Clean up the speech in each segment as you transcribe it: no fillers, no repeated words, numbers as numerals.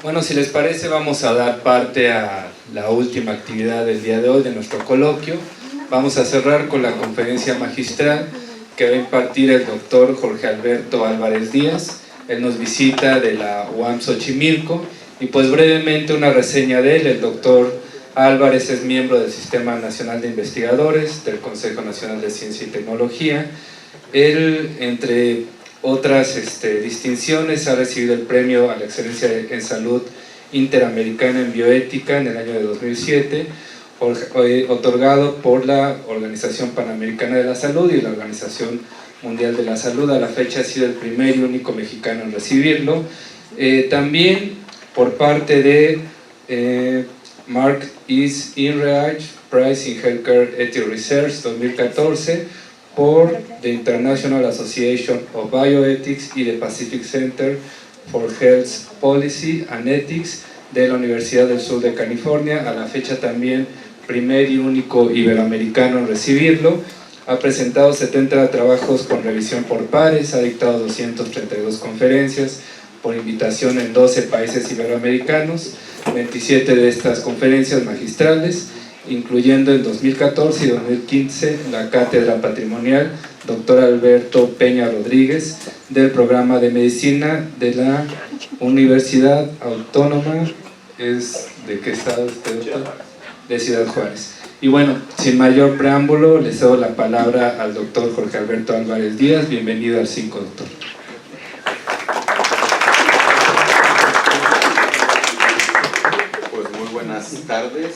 Bueno, si les parece, vamos a dar parte a la última actividad del día de hoy de nuestro coloquio. Vamos a cerrar con la conferencia magistral que va a impartir el doctor Jorge Alberto Álvarez Díaz. Él nos visita de la UAM Xochimilco y pues brevemente una reseña de él. El doctor Álvarez es miembro del Sistema Nacional de Investigadores, del Consejo Nacional de Ciencia y Tecnología. Él, entre otras distinciones, ha recibido el premio a la excelencia en salud interamericana en bioética en el año de 2007, otorgado por la Organización Panamericana de la Salud y la Organización Mundial de la Salud. A la fecha ha sido el primer y único mexicano en recibirlo. También por parte de Mark is Inreich Prize in Healthcare Ethics Research 2014, por the International Association of Bioethics y the Pacific Center for Health Policy and Ethics de la Universidad del Sur de California. A la fecha también primer y único iberoamericano en recibirlo. Ha presentado 70 trabajos con revisión por pares, ha dictado 232 conferencias por invitación en 12 países iberoamericanos, 27 de estas conferencias magistrales, incluyendo en 2014 y 2015 la Cátedra Patrimonial Dr. Alberto Peña Rodríguez del Programa de Medicina de la Universidad Autónoma, ¿es de qué estado usted, doctor? De Ciudad Juárez. Y bueno, sin mayor preámbulo, le cedo la palabra al doctor Jorge Alberto Álvarez Díaz. Bienvenido al 5, doctor. Pues muy buenas tardes.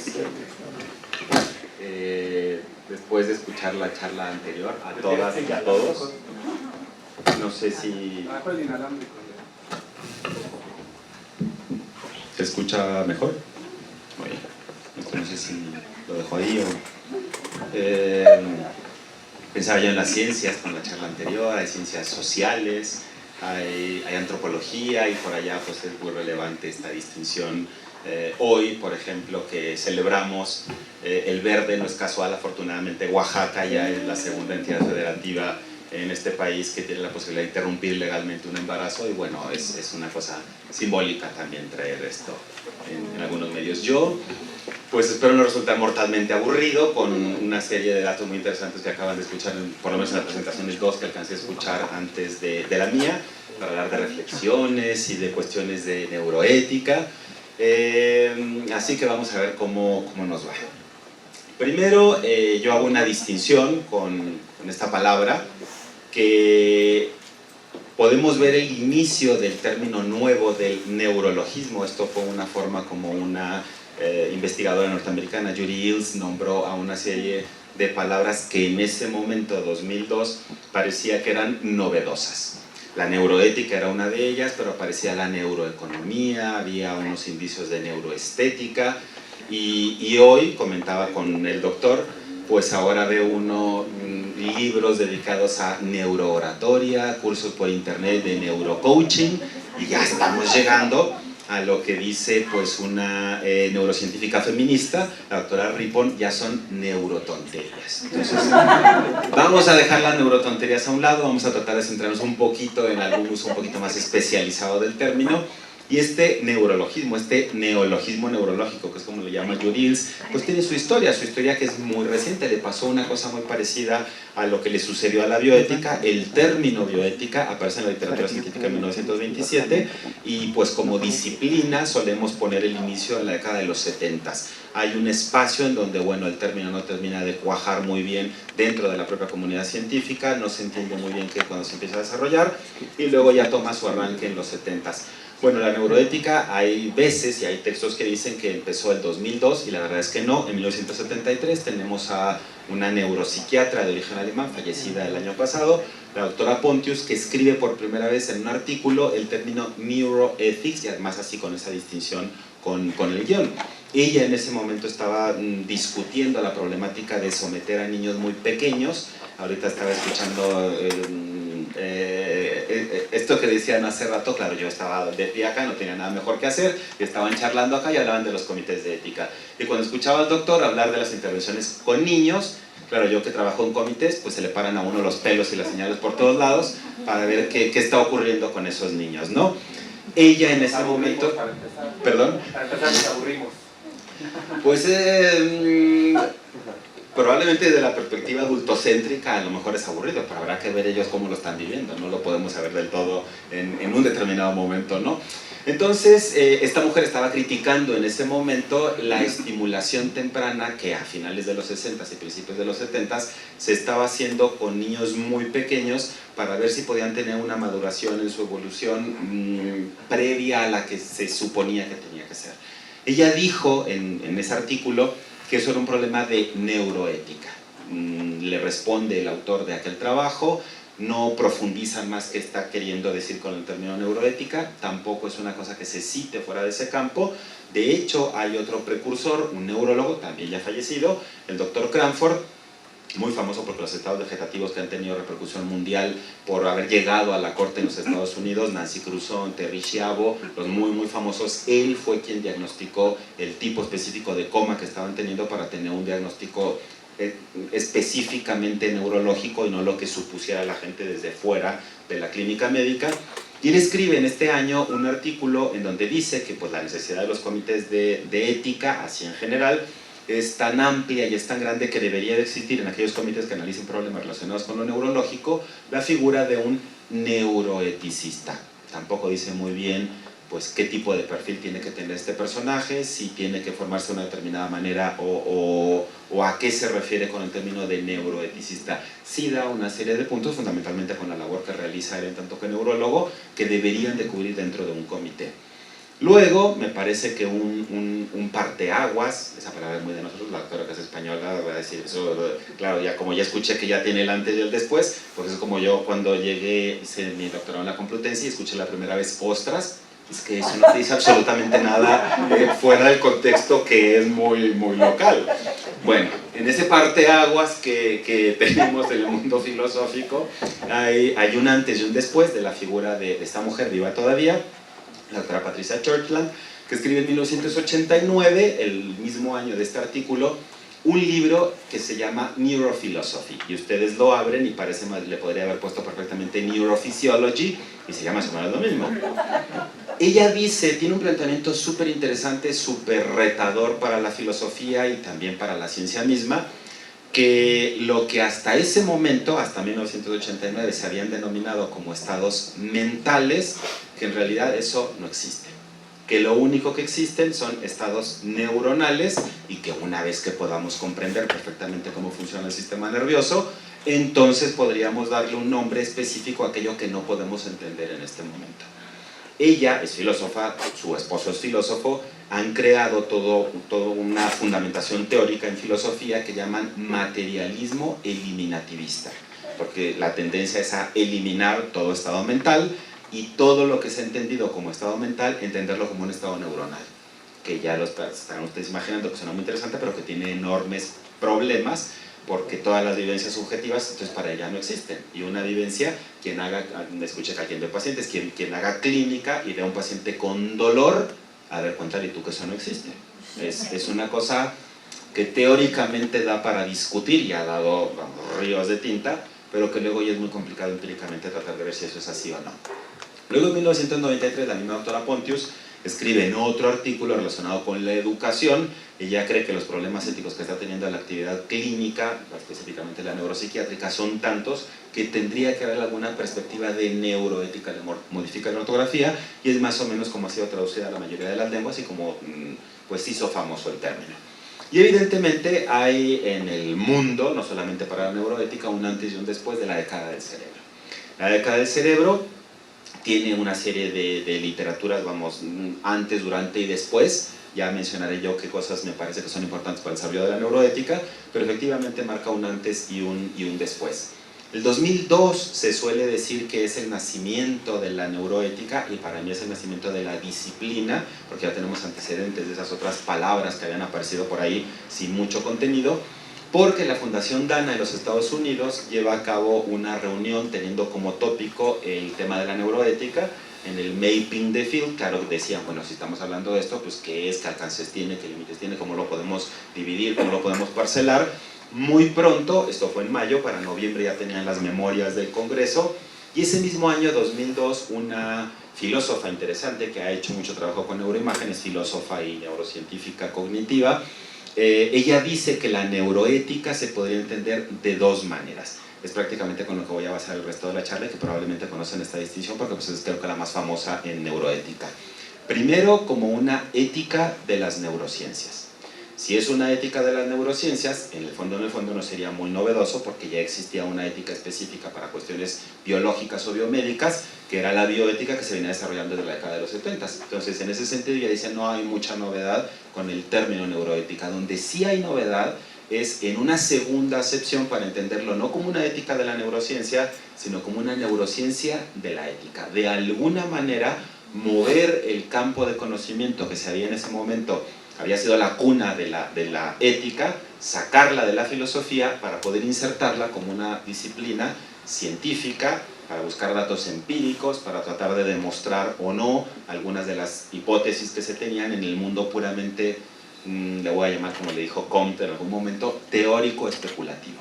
Después de escuchar la charla anterior, a todas y a todos, no sé si... ¿Se escucha mejor? Muy bien. No sé si lo dejo ahí o... pensaba yo en las ciencias con la charla anterior, hay ciencias sociales, hay antropología, y por allá pues es muy relevante esta distinción. Hoy, por ejemplo, que celebramos el verde, no es casual, afortunadamente Oaxaca ya es la segunda entidad federativa en este país que tiene la posibilidad de interrumpir legalmente un embarazo, y bueno, es una cosa simbólica también traer esto en algunos medios. Yo, pues espero no resultar mortalmente aburrido con una serie de datos muy interesantes que acaban de escuchar, por lo menos en la presentación del 2 que alcancé a escuchar antes de la mía, para hablar de reflexiones y de cuestiones de neuroética. Así que vamos a ver cómo nos va. Primero, yo hago una distinción con esta palabra, que podemos ver el inicio del término nuevo del neurologismo. Esto fue una forma como una investigadora norteamericana, Judy Illes, nombró a una serie de palabras que en ese momento, 2002, parecía que eran novedosas. La neuroética era una de ellas, pero aparecía la neuroeconomía, había unos indicios de neuroestética, y hoy, comentaba con el doctor, pues ahora veo libros dedicados a neurooratoria, cursos por internet de neurocoaching, y ya estamos llegando a lo que dice pues una neurocientífica feminista, la doctora Rippon, ya son neurotonterías. Entonces, vamos a dejar las neurotonterías a un lado, vamos a tratar de centrarnos un poquito en algún uso un poquito más especializado del término. Y este neurologismo, este neologismo neurológico, que es como le llama Judy Illes, pues tiene su historia que es muy reciente. Le pasó una cosa muy parecida a lo que le sucedió a la bioética. El término bioética aparece en la literatura científica en 1927, y pues como disciplina solemos poner el inicio en la década de los 70. Hay un espacio en donde, bueno, el término no termina de cuajar muy bien dentro de la propia comunidad científica, no se entiende muy bien qué cuando se empieza a desarrollar, y luego ya toma su arranque en los 70. Bueno, la neuroética, hay veces y hay textos que dicen que empezó el 2002, y la verdad es que no. En 1973 tenemos a una neuropsiquiatra de origen alemán, fallecida el año pasado, la doctora Pontius, que escribe por primera vez en un artículo el término neuroethics, y además así con esa distinción con el guión. Ella en ese momento estaba discutiendo la problemática de someter a niños muy pequeños. Ahorita estaba escuchando esto que decían hace rato. Claro, yo estaba de pie acá, no tenía nada mejor que hacer, y estaban charlando acá y hablaban de los comités de ética. Y cuando escuchaba al doctor hablar de las intervenciones con niños, claro, yo que trabajo en comités, pues se le paran a uno los pelos y las señales por todos lados para ver qué está ocurriendo con esos niños, ¿no? Ella en ese momento... ¿Perdón? Para empezar nos aburrimos. Pues probablemente desde la perspectiva adultocéntrica a lo mejor es aburrido, pero habrá que ver ellos cómo lo están viviendo, no lo podemos saber del todo en un determinado momento, ¿no? Entonces, esta mujer estaba criticando en ese momento la estimulación temprana que a finales de los 60s y principios de los 70s se estaba haciendo con niños muy pequeños para ver si podían tener una maduración en su evolución previa a la que se suponía que tenía que ser. Ella dijo en ese artículo que eso era un problema de neuroética. Le responde el autor de aquel trabajo, no profundiza más qué está queriendo decir con el término neuroética, tampoco es una cosa que se cite fuera de ese campo. De hecho, hay otro precursor, un neurólogo, también ya fallecido, el doctor Cranford, muy famoso por los estados vegetativos que han tenido repercusión mundial por haber llegado a la corte en los Estados Unidos, Nancy Cruzon, Terry Schiavo, los muy famosos. Él fue quien diagnosticó el tipo específico de coma que estaban teniendo para tener un diagnóstico específicamente neurológico y no lo que supusiera la gente desde fuera de la clínica médica. Y él escribe en este año un artículo en donde dice que pues, la necesidad de los comités de ética, así en general, es tan amplia y es tan grande que debería de existir en aquellos comités que analicen problemas relacionados con lo neurológico la figura de un neuroeticista. Tampoco dice muy bien pues qué tipo de perfil tiene que tener este personaje, si tiene que formarse de una determinada manera o a qué se refiere con el término de neuroeticista. Sí da una serie de puntos, fundamentalmente con la labor que realiza él en tanto que neurólogo, que deberían de cubrir dentro de un comité. Luego, me parece que un parteaguas, esa palabra es muy de nosotros, la doctora que es española va a decir eso, claro, como ya escuché que ya tiene el antes y el después, pues es como yo cuando llegué, hice mi doctorado en la Complutense y escuché la primera vez ostras, es que eso no te dice absolutamente nada fuera del contexto que es muy local. Bueno, en ese parteaguas que tenemos en el mundo filosófico, hay un antes y un después de la figura de esta mujer viva todavía, la doctora Patricia Churchland, que escribe en 1989, el mismo año de este artículo, un libro que se llama Neurophilosophy, y ustedes lo abren y parece más, le podría haber puesto perfectamente Neurophysiology, y se llama más o menos lo mismo. Ella dice, tiene un planteamiento súper interesante, súper retador para la filosofía y también para la ciencia misma, que lo que hasta ese momento, hasta 1989, se habían denominado como estados mentales, que en realidad eso no existe. Que lo único que existen son estados neuronales y que una vez que podamos comprender perfectamente cómo funciona el sistema nervioso, entonces podríamos darle un nombre específico a aquello que no podemos entender en este momento. Ella es filósofa, su esposo es filósofo, han creado toda una fundamentación teórica en filosofía que llaman materialismo eliminativista, porque la tendencia es a eliminar todo estado mental y todo lo que se ha entendido como estado mental, entenderlo como un estado neuronal, que ya lo están ustedes imaginando que suena muy interesante, pero que tiene enormes problemas, porque todas las vivencias subjetivas, entonces para ella no existen. Y una vivencia, quien haga, me escuché cayendo de pacientes, quien haga clínica y vea a un paciente con dolor, a ver, cuéntale tú que eso no existe. Es una cosa que teóricamente da para discutir y ha dado ríos de tinta, pero que luego ya es muy complicado empíricamente tratar de ver si eso es así o no. Luego en 1993 la misma doctora Pontius escribe en otro artículo relacionado con la educación. Ella cree que los problemas éticos que está teniendo la actividad clínica, específicamente la neuropsiquiátrica, son tantos que tendría que haber alguna perspectiva de neuroética, le modifica la ortografía, y es más o menos como ha sido traducida a la mayoría de las lenguas y como pues hizo famoso el término. Y evidentemente hay en el mundo, no solamente para la neuroética, un antes y un después de la década del cerebro. La década del cerebro tiene una serie de literaturas, vamos, antes, durante y después. Ya mencionaré yo qué cosas me parece que son importantes para el desarrollo de la neuroética, pero efectivamente marca un antes y un después. El 2002 se suele decir que es el nacimiento de la neuroética, y para mí es el nacimiento de la disciplina, porque ya tenemos antecedentes de esas otras palabras que habían aparecido por ahí sin mucho contenido, porque la Fundación Dana de los Estados Unidos lleva a cabo una reunión teniendo como tópico el tema de la neuroética. En el mapping de field, claro, decían, bueno, si estamos hablando de esto, pues qué es, qué alcances tiene, qué límites tiene, cómo lo podemos dividir, cómo lo podemos parcelar. Muy pronto, esto fue en mayo, para noviembre ya tenían las memorias del Congreso, y ese mismo año, 2002, una filósofa interesante que ha hecho mucho trabajo con neuroimágenes, filósofa y neurocientífica cognitiva. Ella dice que la neuroética se podría entender de dos maneras. Es prácticamente con lo que voy a basar el resto de la charla, que probablemente conocen esta distinción porque pues, es creo que la más famosa en neuroética. Primero, como una ética de las neurociencias. Si es una ética de las neurociencias, en el fondo no sería muy novedoso porque ya existía una ética específica para cuestiones biológicas o biomédicas, que era la bioética que se venía desarrollando desde la década de los 70. Entonces, en ese sentido, ya dice, no hay mucha novedad con el término neuroética. Donde sí hay novedad es en una segunda acepción para entenderlo no como una ética de la neurociencia, sino como una neurociencia de la ética. De alguna manera, mover el campo de conocimiento que se había en ese momento, había sido la cuna de la ética, sacarla de la filosofía para poder insertarla como una disciplina científica, para buscar datos empíricos, para tratar de demostrar o no algunas de las hipótesis que se tenían en el mundo puramente, le voy a llamar como le dijo Comte en algún momento, teórico especulativo.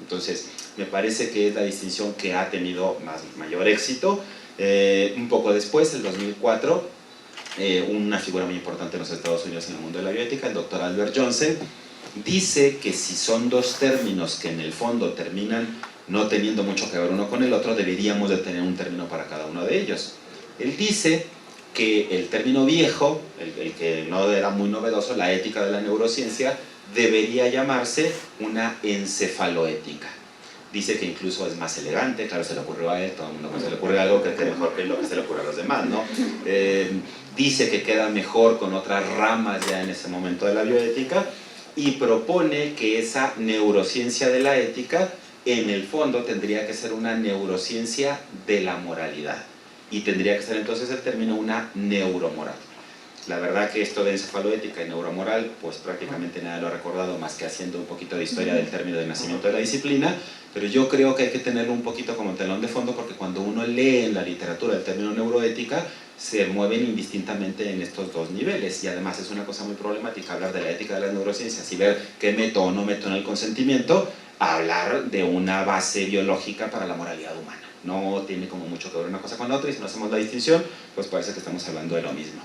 Entonces, me parece que es la distinción que ha tenido mayor éxito. Un poco después, el 2004, una figura muy importante en los Estados Unidos en el mundo de la bioética, el doctor Albert Johnson, dice que si son dos términos que en el fondo terminan no teniendo mucho que ver uno con el otro, deberíamos de tener un término para cada uno de ellos. Él dice que el término viejo, el que no era muy novedoso, la ética de la neurociencia, debería llamarse una encefaloética. Dice que incluso es más elegante, claro, se le ocurrió a él, todo el mundo se le ocurre algo que quede mejor que lo que se le ocurre a los demás, ¿no? Dice que queda mejor con otras ramas ya en ese momento de la bioética y propone que esa neurociencia de la ética en el fondo tendría que ser una neurociencia de la moralidad y tendría que ser entonces el término una neuromoral. La verdad que esto de encefaloética y neuromoral, pues prácticamente nada lo ha recordado más que haciendo un poquito de historia del término de nacimiento de la disciplina, pero yo creo que hay que tenerlo un poquito como telón de fondo porque cuando uno lee en la literatura el término neuroética, se mueven indistintamente en estos dos niveles y además es una cosa muy problemática hablar de la ética de las neurociencias y ver qué meto o no meto en el consentimiento, a hablar de una base biológica para la moralidad humana. No tiene como mucho que ver una cosa con la otra y si no hacemos la distinción, pues parece que estamos hablando de lo mismo.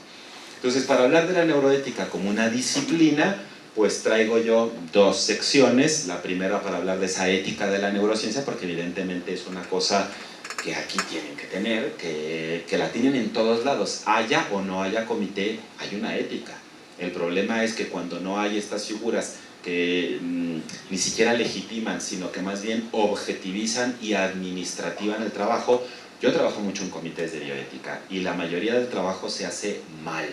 Entonces, para hablar de la neuroética como una disciplina, pues traigo yo dos secciones. La primera para hablar de esa ética de la neurociencia, porque evidentemente es una cosa que aquí tienen que tener, que la tienen en todos lados. Haya o no haya comité, hay una ética. El problema es que cuando no hay estas figuras que ni siquiera legitiman, sino que más bien objetivizan y administrativan el trabajo. Yo trabajo mucho en comités de bioética y la mayoría del trabajo se hace mal.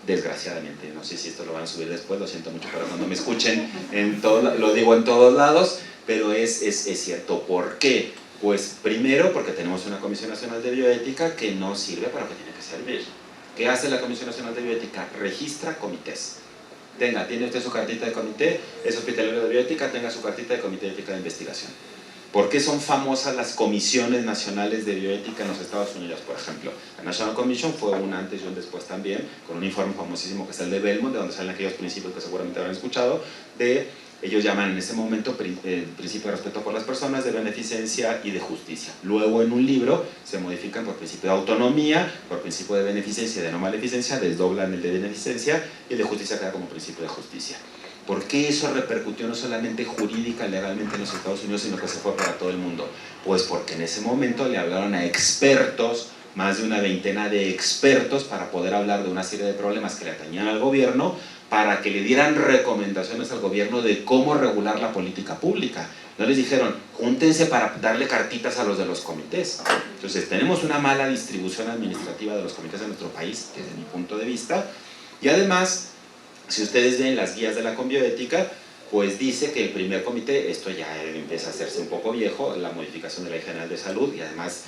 Desgraciadamente, no sé si esto lo van a subir después, lo siento mucho para cuando me escuchen, lo digo en todos lados, pero es cierto. ¿Por qué? Pues primero porque tenemos una Comisión Nacional de Bioética que no sirve para lo que tiene que servir. ¿Qué hace la Comisión Nacional de Bioética? Registra comités. Tiene usted su cartita de comité, es hospitalario de bioética, tenga su cartita de comité de ética de investigación. ¿Por qué son famosas las comisiones nacionales de bioética en los Estados Unidos, por ejemplo? La National Commission fue un antes y un después también, con un informe famosísimo que es el de Belmont, de donde salen aquellos principios que seguramente habrán escuchado, ellos llaman en ese momento principio de respeto por las personas, de beneficencia y de justicia. Luego en un libro se modifican por principio de autonomía, por principio de beneficencia y de no maleficencia, desdoblan el de beneficencia y el de justicia queda como principio de justicia. ¿Por qué eso repercutió no solamente jurídica, legalmente en los Estados Unidos, sino que se fue para todo el mundo? Pues porque en ese momento le hablaron a expertos, más de una veintena de expertos, para poder hablar de una serie de problemas que le atañían al gobierno, para que le dieran recomendaciones al gobierno de cómo regular la política pública. No les dijeron, júntense para darle cartitas a los de los comités. Entonces, tenemos una mala distribución administrativa de los comités en nuestro país, desde mi punto de vista, y además, si ustedes ven las guías de la Conbioética, pues dice que el primer comité, esto ya empieza a hacerse un poco viejo, la modificación de la Ley General de Salud, y además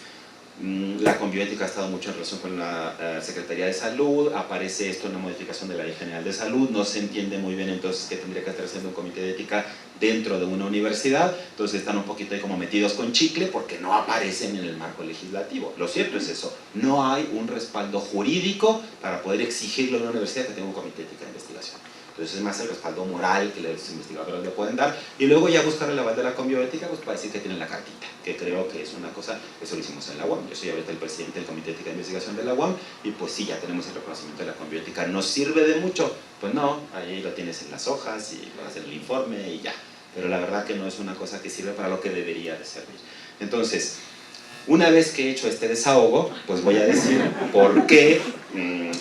la Conbioética ha estado mucho en relación con la Secretaría de Salud, aparece esto en la modificación de la Ley General de Salud, no se entiende muy bien entonces qué tendría que estar haciendo un comité de ética dentro de una universidad, entonces están un poquito ahí como metidos con chicle porque no aparecen en el marco legislativo. Lo cierto es eso, no hay un respaldo jurídico para poder exigirle a una universidad que tenga un comité de ética de investigación. Entonces es más el respaldo moral que los investigadores le pueden dar, y luego ya buscar el aval de la Conbioética, pues para decir que tienen la cartita, que creo que es una cosa, eso lo hicimos en la UAM. Yo soy ahorita el presidente del Comité de Ética de Investigación de la UAM, y pues sí, ya tenemos el reconocimiento de la Conbioética. ¿Nos sirve de mucho? Pues no, ahí lo tienes en las hojas y vas a hacer el informe y ya, pero la verdad que no es una cosa que sirve para lo que debería de servir. Entonces, una vez que he hecho este desahogo, pues voy a decir por qué,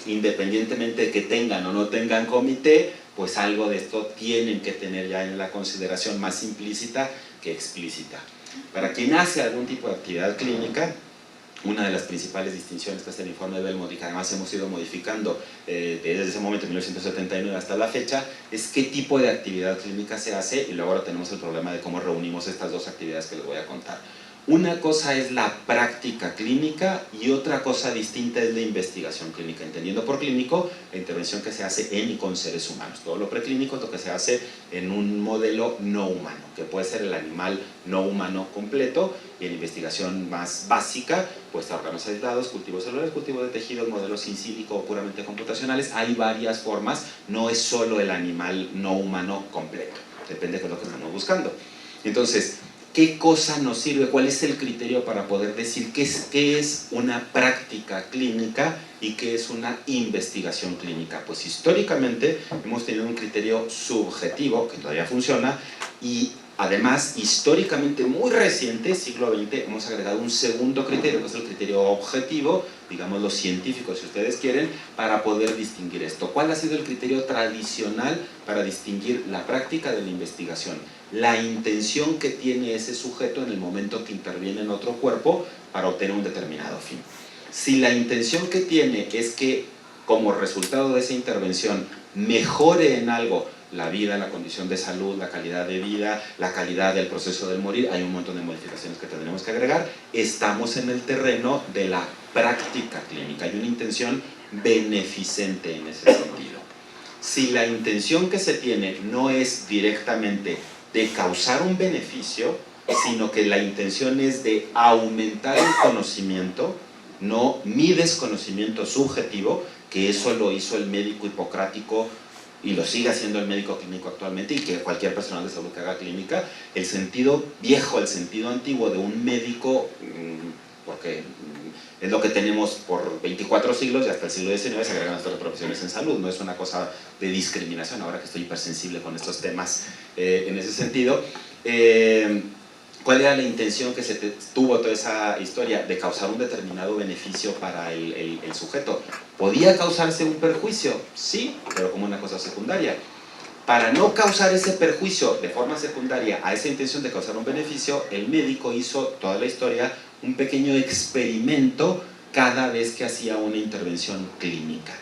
independientemente de que tengan o no tengan comité, pues algo de esto tienen que tener ya en la consideración más implícita que explícita. Para quien hace algún tipo de actividad clínica, una de las principales distinciones que es el informe de Belmont, y que además hemos ido modificando desde ese momento, 1979 hasta la fecha, es qué tipo de actividad clínica se hace, y luego ahora tenemos el problema de cómo reunimos estas dos actividades que les voy a contar. Una cosa es la práctica clínica y otra cosa distinta es la investigación clínica, entendiendo por clínico la intervención que se hace en y con seres humanos. Todo lo preclínico es lo que se hace en un modelo no humano, que puede ser el animal no humano completo, y en investigación más básica, pues órganos aislados, cultivos celulares, cultivos de tejidos, modelos in silico o puramente computacionales. Hay varias formas, no es solo el animal no humano completo, depende de lo que estamos buscando. Entonces, ¿qué cosa nos sirve? ¿Cuál es el criterio para poder decir qué es una práctica clínica y qué es una investigación clínica? Pues históricamente hemos tenido un criterio subjetivo, que todavía funciona, y además históricamente muy reciente, siglo XX, hemos agregado un segundo criterio, que es el criterio objetivo, digamos lo científico si ustedes quieren, para poder distinguir esto. ¿Cuál ha sido el criterio tradicional para distinguir la práctica de la investigación? La intención que tiene ese sujeto en el momento que interviene en otro cuerpo para obtener un determinado fin. Si la intención que tiene es que, como resultado de esa intervención, mejore en algo la vida, la condición de salud, la calidad de vida, la calidad del proceso del morir, hay un montón de modificaciones que tendremos que agregar, estamos en el terreno de la práctica clínica, hay una intención beneficente en ese sentido. Si la intención que se tiene no es directamente de causar un beneficio, sino que la intención es de aumentar el conocimiento, no mi desconocimiento subjetivo, que eso lo hizo el médico hipocrático y lo sigue haciendo el médico clínico actualmente, y que cualquier personal de salud que haga clínica, el sentido viejo, el sentido antiguo de un médico, porque es lo que tenemos por 24 siglos y hasta el siglo XIX se agregan otras profesiones en salud, no es una cosa de discriminación, ahora que estoy hipersensible con estos temas en ese sentido. ¿Cuál era la intención que se tuvo toda esa historia? De causar un determinado beneficio para el sujeto. ¿Podía causarse un perjuicio? Sí, pero como una cosa secundaria. Para no causar ese perjuicio de forma secundaria a esa intención de causar un beneficio, el médico hizo toda la historia un pequeño experimento cada vez que hacía una intervención clínica.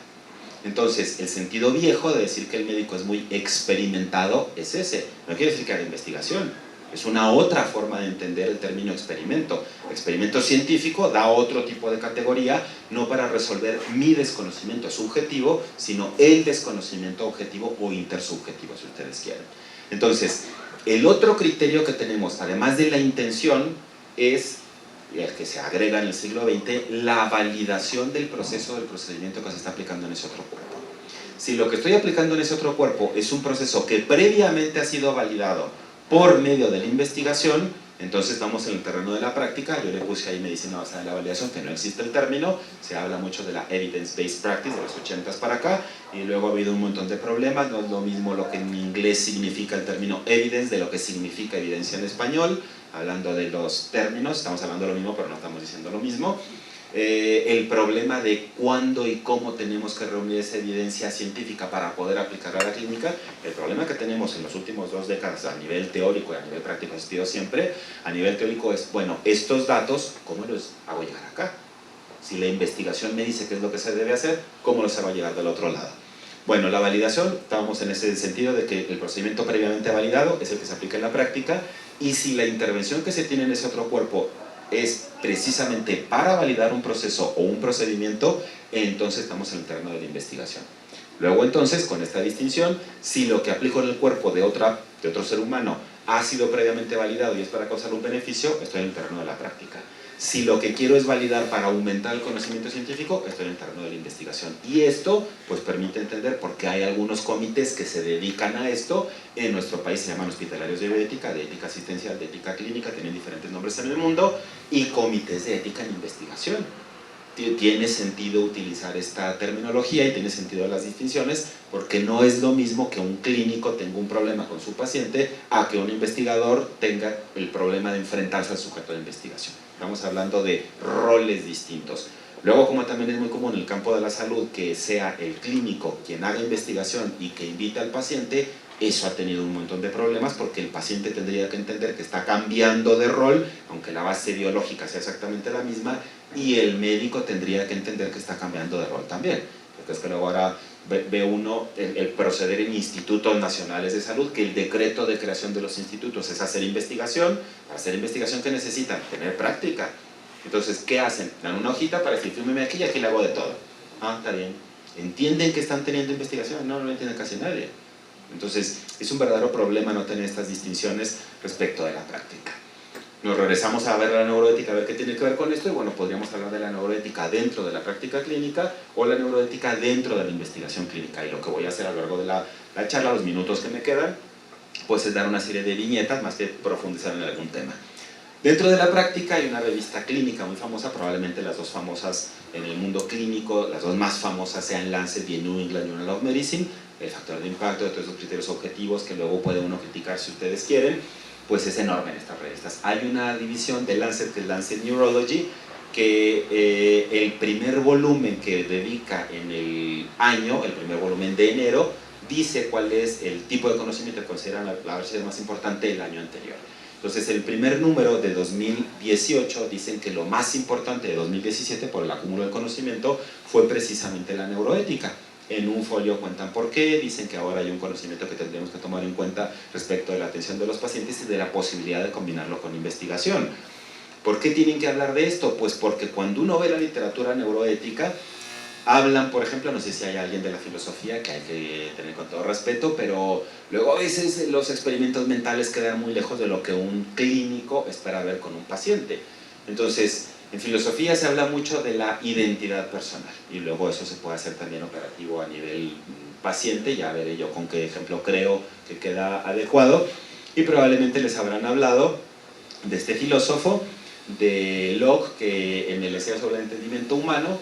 Entonces, el sentido viejo de decir que el médico es muy experimentado es ese. No quiere decir que haga investigación. Es una otra forma de entender el término experimento. Experimento científico da otro tipo de categoría, no para resolver mi desconocimiento subjetivo, sino el desconocimiento objetivo o intersubjetivo, si ustedes quieren. Entonces, el otro criterio que tenemos, además de la intención, es el que se agrega en el siglo XX, la validación del proceso, del procedimiento que se está aplicando en ese otro cuerpo. Si lo que estoy aplicando en ese otro cuerpo es un proceso que previamente ha sido validado por medio de la investigación, entonces estamos en el terreno de la práctica. Yo le puse ahí medicina basada en la validación, que no existe el término, se habla mucho de la evidence-based practice de los 80s para acá, y luego ha habido un montón de problemas, no es lo mismo lo que en inglés significa el término evidence de lo que significa evidencia en español, hablando de los términos, estamos hablando de lo mismo pero no estamos diciendo lo mismo. El problema de cuándo y cómo tenemos que reunir esa evidencia científica para poder aplicarla a la clínica, el problema que tenemos en las últimas 2 décadas a nivel teórico y a nivel práctico ha existido siempre. A nivel teórico es, bueno, estos datos, ¿cómo los hago llegar acá? Si la investigación me dice qué es lo que se debe hacer, ¿cómo los hago llegar del otro lado? Bueno, la validación, estábamos en ese sentido de que el procedimiento previamente validado es el que se aplica en la práctica, y si la intervención que se tiene en ese otro cuerpo es precisamente para validar un proceso o un procedimiento, entonces estamos en el terreno de la investigación. Luego entonces, con esta distinción, si lo que aplico en el cuerpo de otro ser humano ha sido previamente validado y es para causar un beneficio, estoy en el terreno de la práctica. Si lo que quiero es validar para aumentar el conocimiento científico, estoy en el terreno de la investigación. Y esto pues permite entender por qué hay algunos comités que se dedican a esto. En nuestro país se llaman hospitalarios de bioética, de ética asistencial, de ética clínica, tienen diferentes nombres en el mundo, y comités de ética en investigación. Tiene sentido utilizar esta terminología y tiene sentido las distinciones, porque no es lo mismo que un clínico tenga un problema con su paciente a que un investigador tenga el problema de enfrentarse al sujeto de investigación. Estamos hablando de roles distintos. Luego, como también es muy común en el campo de la salud que sea el clínico quien haga investigación y que invita al paciente, eso ha tenido un montón de problemas porque el paciente tendría que entender que está cambiando de rol, aunque la base biológica sea exactamente la misma, y el médico tendría que entender que está cambiando de rol también. Porque es que luego ahora ve uno el proceder en institutos nacionales de salud, que el decreto de creación de los institutos es hacer investigación. Para hacer investigación, ¿qué necesitan? Tener práctica. Entonces, ¿qué hacen? Dan una hojita para decir, fírmeme aquí y aquí le hago de todo. Ah, está bien. ¿Entienden que están teniendo investigación? No, no lo entiende casi nadie. Entonces, es un verdadero problema no tener estas distinciones respecto de la práctica. Nos regresamos a ver la neuroética, a ver qué tiene que ver con esto, y bueno, podríamos hablar de la neuroética dentro de la práctica clínica o la neuroética dentro de la investigación clínica. Y lo que voy a hacer a lo largo de la charla, los minutos que me quedan, pues es dar una serie de viñetas más que profundizar en algún tema. Dentro de la práctica hay una revista clínica muy famosa, probablemente las dos famosas en el mundo clínico, las dos más famosas sean Lancet y New England Journal of Medicine, el factor de impacto, de todos esos criterios objetivos que luego puede uno criticar si ustedes quieren, pues es enorme en estas revistas. Hay una división de Lancet, que es Lancet Neurology, que el primer volumen que dedica en el año, el primer volumen de enero, dice cuál es el tipo de conocimiento que consideran la versión más importante del año anterior. Entonces, el primer número de 2018 dicen que lo más importante de 2017 por el acúmulo del conocimiento fue precisamente la neuroética. En un folio cuentan por qué, dicen que ahora hay un conocimiento que tendríamos que tomar en cuenta respecto de la atención de los pacientes y de la posibilidad de combinarlo con investigación. ¿Por qué tienen que hablar de esto? Pues porque cuando uno ve la literatura neuroética, hablan, por ejemplo, no sé si hay alguien de la filosofía que hay que tener con todo respeto, pero luego a veces los experimentos mentales quedan muy lejos de lo que un clínico espera ver con un paciente. Entonces, en filosofía se habla mucho de la identidad personal y luego eso se puede hacer también operativo a nivel paciente, ya veré yo con qué ejemplo creo que queda adecuado, y probablemente les habrán hablado de este filósofo, de Locke, que en el ensayo sobre el entendimiento humano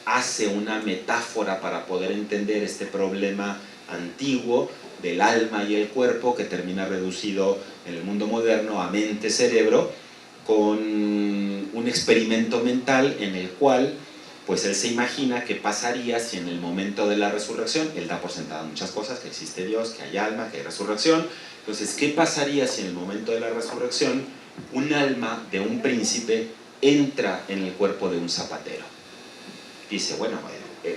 hace una metáfora para poder entender este problema antiguo del alma y el cuerpo que termina reducido en el mundo moderno a mente-cerebro, con un experimento mental en el cual pues él se imagina qué pasaría si en el momento de la resurrección, él da por sentado muchas cosas, que existe Dios, que hay alma, que hay resurrección. Entonces, ¿qué pasaría si en el momento de la resurrección un alma de un príncipe entra en el cuerpo de un zapatero? Dice, bueno,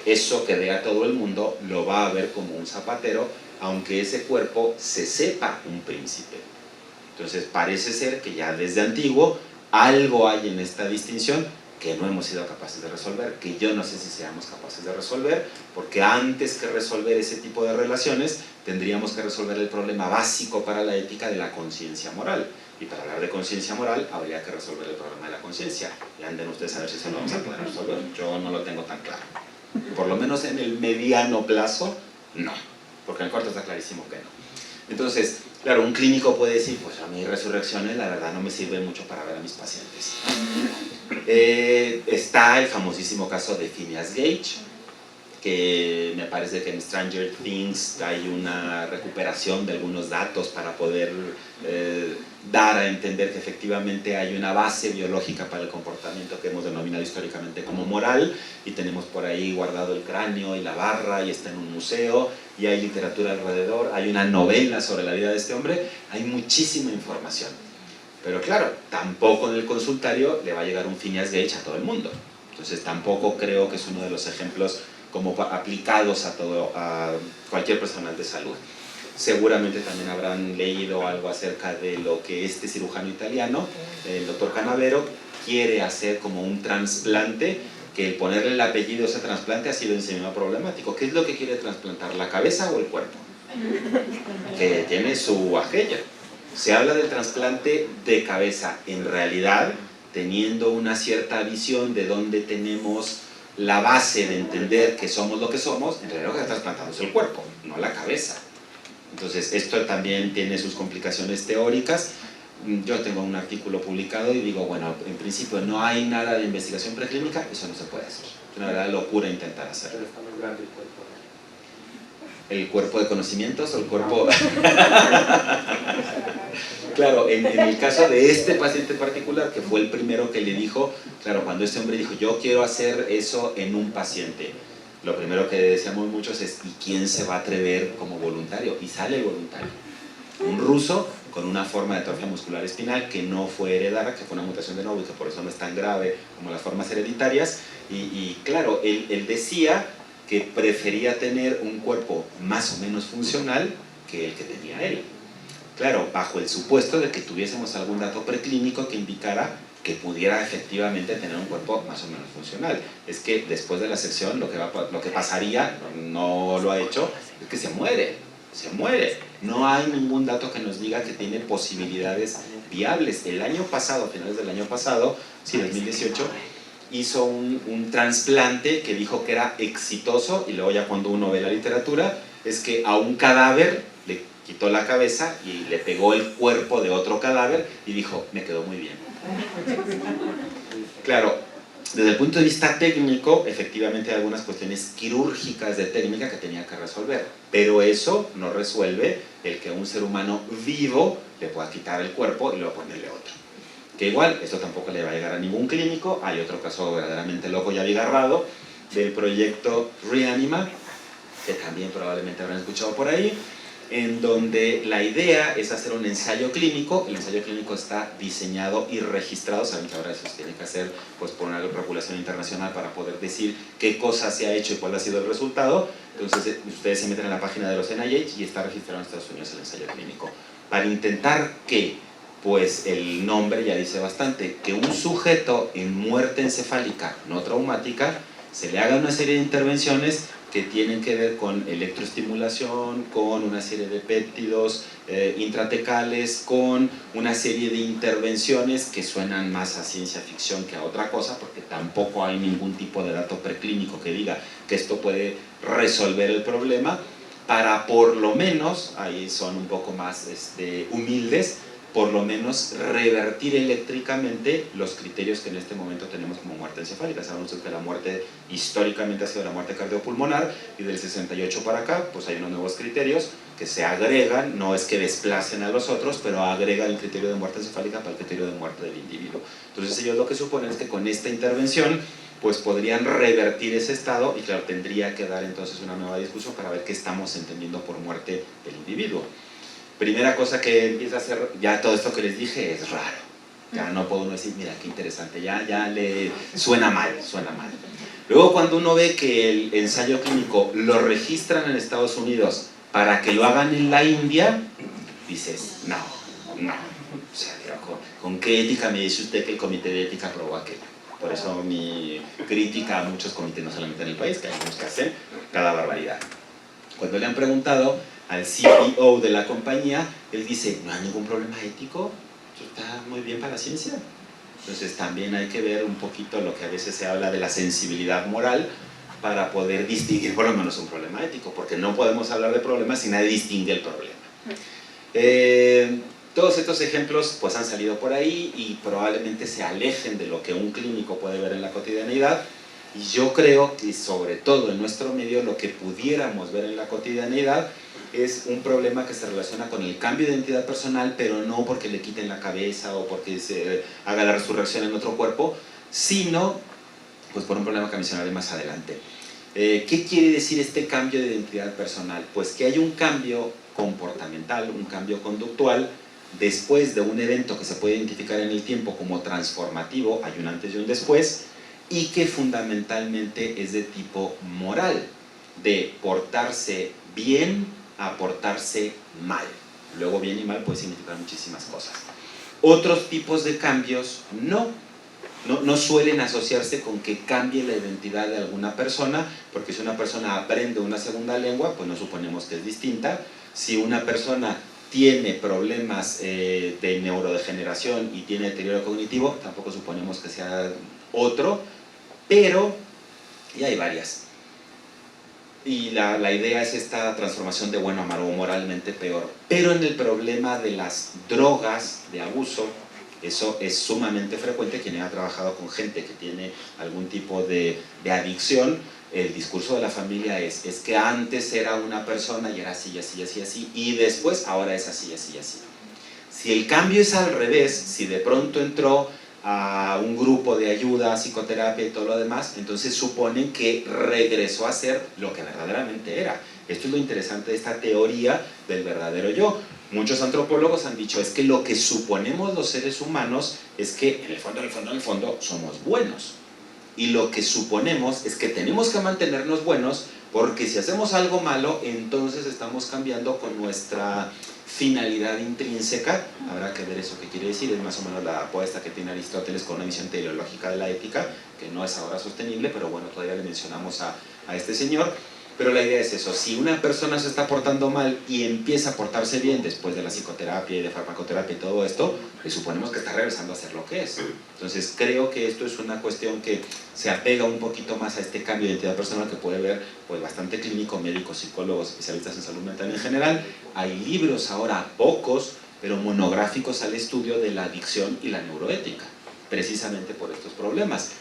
eso que vea todo el mundo lo va a ver como un zapatero, aunque ese cuerpo se sepa un príncipe. Entonces parece ser que ya desde antiguo algo hay en esta distinción que no hemos sido capaces de resolver, que yo no sé si seamos capaces de resolver, porque antes que resolver ese tipo de relaciones tendríamos que resolver el problema básico para la ética de la conciencia moral. Y para hablar de conciencia moral habría que resolver el problema de la conciencia. Y anden ustedes a ver si eso lo vamos a poder resolver. Yo no lo tengo tan claro. Por lo menos en el mediano plazo, no. Porque en el corto está clarísimo que no. Entonces, claro, un clínico puede decir, pues a mí resurrecciones la verdad no me sirven mucho para ver a mis pacientes. Está el famosísimo caso de Phineas Gage, que me parece que en Stranger Things hay una recuperación de algunos datos para poder dar a entender que efectivamente hay una base biológica para el comportamiento que hemos denominado históricamente como moral, y tenemos por ahí guardado el cráneo y la barra y está en un museo y hay literatura alrededor, hay una novela sobre la vida de este hombre, hay muchísima información. Pero claro, tampoco en el consultario le va a llegar un Phineas Gage a todo el mundo. Entonces tampoco creo que es uno de los ejemplos como aplicados a cualquier personal de salud. Seguramente también habrán leído algo acerca de lo que este cirujano italiano, el doctor Canavero, quiere hacer como un trasplante, que el ponerle el apellido a ese trasplante ha sido en sí mismo problemático. ¿Qué es lo que quiere trasplantar, la cabeza o el cuerpo? Que tiene su aquello. Se habla del trasplante de cabeza. En realidad, teniendo una cierta visión de dónde tenemos la base de entender que somos lo que somos, en realidad lo que está trasplantando es el cuerpo, no la cabeza. Entonces esto también tiene sus complicaciones teóricas. Yo tengo un artículo publicado y digo, bueno, en principio no hay nada de investigación preclínica, eso no se puede hacer. Es una verdadera locura intentar hacerlo. Pero está muy grande el cuerpo. ¿El cuerpo de conocimientos o el cuerpo...? Claro, en el caso de este paciente particular, que fue el primero que le dijo, claro, cuando este hombre dijo, yo quiero hacer eso en un paciente, lo primero que decíamos muchos es, ¿y quién se va a atrever como voluntario? Y sale el voluntario. Un ruso con una forma de atrofia muscular espinal que no fue heredada, que fue una mutación de nuevo y que por eso no es tan grave como las formas hereditarias. Y claro, él decía que prefería tener un cuerpo más o menos funcional que el que tenía él. Claro, bajo el supuesto de que tuviésemos algún dato preclínico que indicara que pudiera efectivamente tener un cuerpo más o menos funcional. Es que después de la sección lo que pasaría, no lo ha hecho, es que se muere. No hay ningún dato que nos diga que tiene posibilidades viables. El año pasado, a finales del año pasado, sí, 2018, hizo un trasplante que dijo que era exitoso, y luego ya cuando uno ve la literatura, es que a un cadáver le quitó la cabeza y le pegó el cuerpo de otro cadáver y dijo, me quedó muy bien. Claro, desde el punto de vista técnico, efectivamente hay algunas cuestiones quirúrgicas de técnica que tenía que resolver, pero eso no resuelve el que a un ser humano vivo le pueda quitar el cuerpo y luego ponerle otro. Que igual, esto tampoco le va a llegar a ningún clínico. Hay otro caso verdaderamente loco y abigarrado del proyecto Reanima, que también probablemente habrán escuchado por ahí, en donde la idea es hacer un ensayo clínico. El ensayo clínico está diseñado y registrado. Saben que ahora eso se tiene que hacer pues, por una regulación internacional para poder decir qué cosa se ha hecho y cuál ha sido el resultado. Entonces ustedes se meten en la página de los NIH y está registrado en Estados Unidos el ensayo clínico. Para intentar que, pues el nombre ya dice bastante, que un sujeto en muerte encefálica no traumática se le haga una serie de intervenciones que tienen que ver con electroestimulación, con una serie de péptidos intratecales, con una serie de intervenciones que suenan más a ciencia ficción que a otra cosa, porque tampoco hay ningún tipo de dato preclínico que diga que esto puede resolver el problema, para por lo menos, ahí son un poco más humildes, por lo menos revertir eléctricamente los criterios que en este momento tenemos como muerte encefálica. Sabemos que la muerte históricamente ha sido la muerte cardiopulmonar, y del 68 para acá pues hay unos nuevos criterios que se agregan, no es que desplacen a los otros, pero agregan el criterio de muerte encefálica para el criterio de muerte del individuo. Entonces ellos lo que suponen es que con esta intervención pues podrían revertir ese estado, y claro, tendría que dar entonces una nueva discusión para ver qué estamos entendiendo por muerte del individuo. Primera cosa que empieza a hacer, ya todo esto que les dije es raro. Ya no puedo uno decir, mira, qué interesante, ya le suena mal. Luego cuando uno ve que el ensayo clínico lo registran en Estados Unidos para que lo hagan en la India, dices, no. O sea, ¿con qué ética me dice usted que el comité de ética aprobó aquello? Por eso mi crítica a muchos comités, no solamente en el país, que hay muchos que hacen cada barbaridad. Cuando le han preguntado al CEO de la compañía, él dice, no hay ningún problema ético, esto está muy bien para la ciencia. Entonces también hay que ver un poquito lo que a veces se habla de la sensibilidad moral para poder distinguir por lo menos un problema ético, porque no podemos hablar de problemas si nadie distingue el problema. Todos estos ejemplos pues han salido por ahí y probablemente se alejen de lo que un clínico puede ver en la cotidianeidad. Y yo creo que sobre todo en nuestro medio lo que pudiéramos ver en la cotidianeidad es un problema que se relaciona con el cambio de identidad personal, pero no porque le quiten la cabeza o porque se haga la resurrección en otro cuerpo, sino pues por un problema que mencionaré más adelante. ¿Qué quiere decir este cambio de identidad personal? Pues que hay un cambio comportamental, un cambio conductual, después de un evento que se puede identificar en el tiempo como transformativo, hay un antes y un después, y que fundamentalmente es de tipo moral, de portarse bien a portarse mal. Luego bien y mal puede significar muchísimas cosas. Otros tipos de cambios no suelen asociarse con que cambie la identidad de alguna persona, porque si una persona aprende una segunda lengua, pues no suponemos que es distinta. Si una persona tiene problemas de neurodegeneración y tiene deterioro cognitivo, tampoco suponemos que sea otro, pero, y hay varias. Y la idea es esta transformación de bueno a malo, moralmente peor. Pero en el problema de las drogas de abuso, eso es sumamente frecuente. Quien ha trabajado con gente que tiene algún tipo de adicción, el discurso de la familia es que antes era una persona y era así, así, así, así, y después ahora es así, así, así. Si el cambio es al revés, si de pronto entró a un grupo de ayuda, psicoterapia y todo lo demás, entonces suponen que regresó a ser lo que verdaderamente era. Esto es lo interesante de esta teoría del verdadero yo. Muchos antropólogos han dicho, es que lo que suponemos los seres humanos es que en el fondo somos buenos. Y lo que suponemos es que tenemos que mantenernos buenos porque si hacemos algo malo, entonces estamos cambiando con nuestra finalidad intrínseca. Habrá que ver eso que quiere decir, es más o menos la apuesta que tiene Aristóteles con una visión teleológica de la ética, que no es ahora sostenible, pero bueno, todavía le mencionamos a este señor. Pero la idea es eso, si una persona se está portando mal y empieza a portarse bien después de la psicoterapia y de farmacoterapia y todo esto, le suponemos que está regresando a ser lo que es. Entonces creo que esto es una cuestión que se apega un poquito más a este cambio de identidad personal que puede ver pues bastante clínico, médicos, psicólogos, especialistas en salud mental en general. Hay libros ahora, pocos, pero monográficos al estudio de la adicción y la neuroética, precisamente por estos problemas.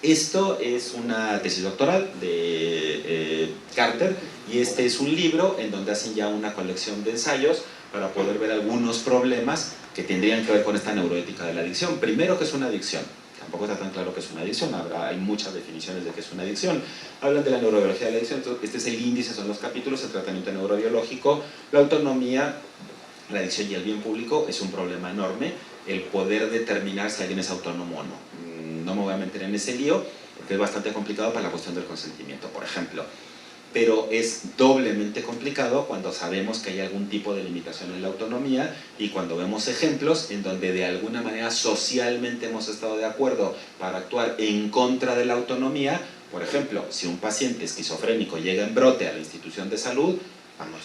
Esto es una tesis doctoral de Carter y este es un libro en donde hacen ya una colección de ensayos para poder ver algunos problemas que tendrían que ver con esta neuroética de la adicción. Primero, ¿qué es una adicción? Tampoco está tan claro qué es una adicción, hay muchas definiciones de qué es una adicción. Hablan de la neurobiología de la adicción, entonces, este es el índice, son los capítulos, el tratamiento neurobiológico, la autonomía, la adicción y el bien público es un problema enorme, el poder determinar si alguien es autónomo o no. No me voy a meter en ese lío, porque es bastante complicado para la cuestión del consentimiento, por ejemplo. Pero es doblemente complicado cuando sabemos que hay algún tipo de limitación en la autonomía y cuando vemos ejemplos en donde de alguna manera socialmente hemos estado de acuerdo para actuar en contra de la autonomía. Por ejemplo, si un paciente esquizofrénico llega en brote a la institución de salud, vamos,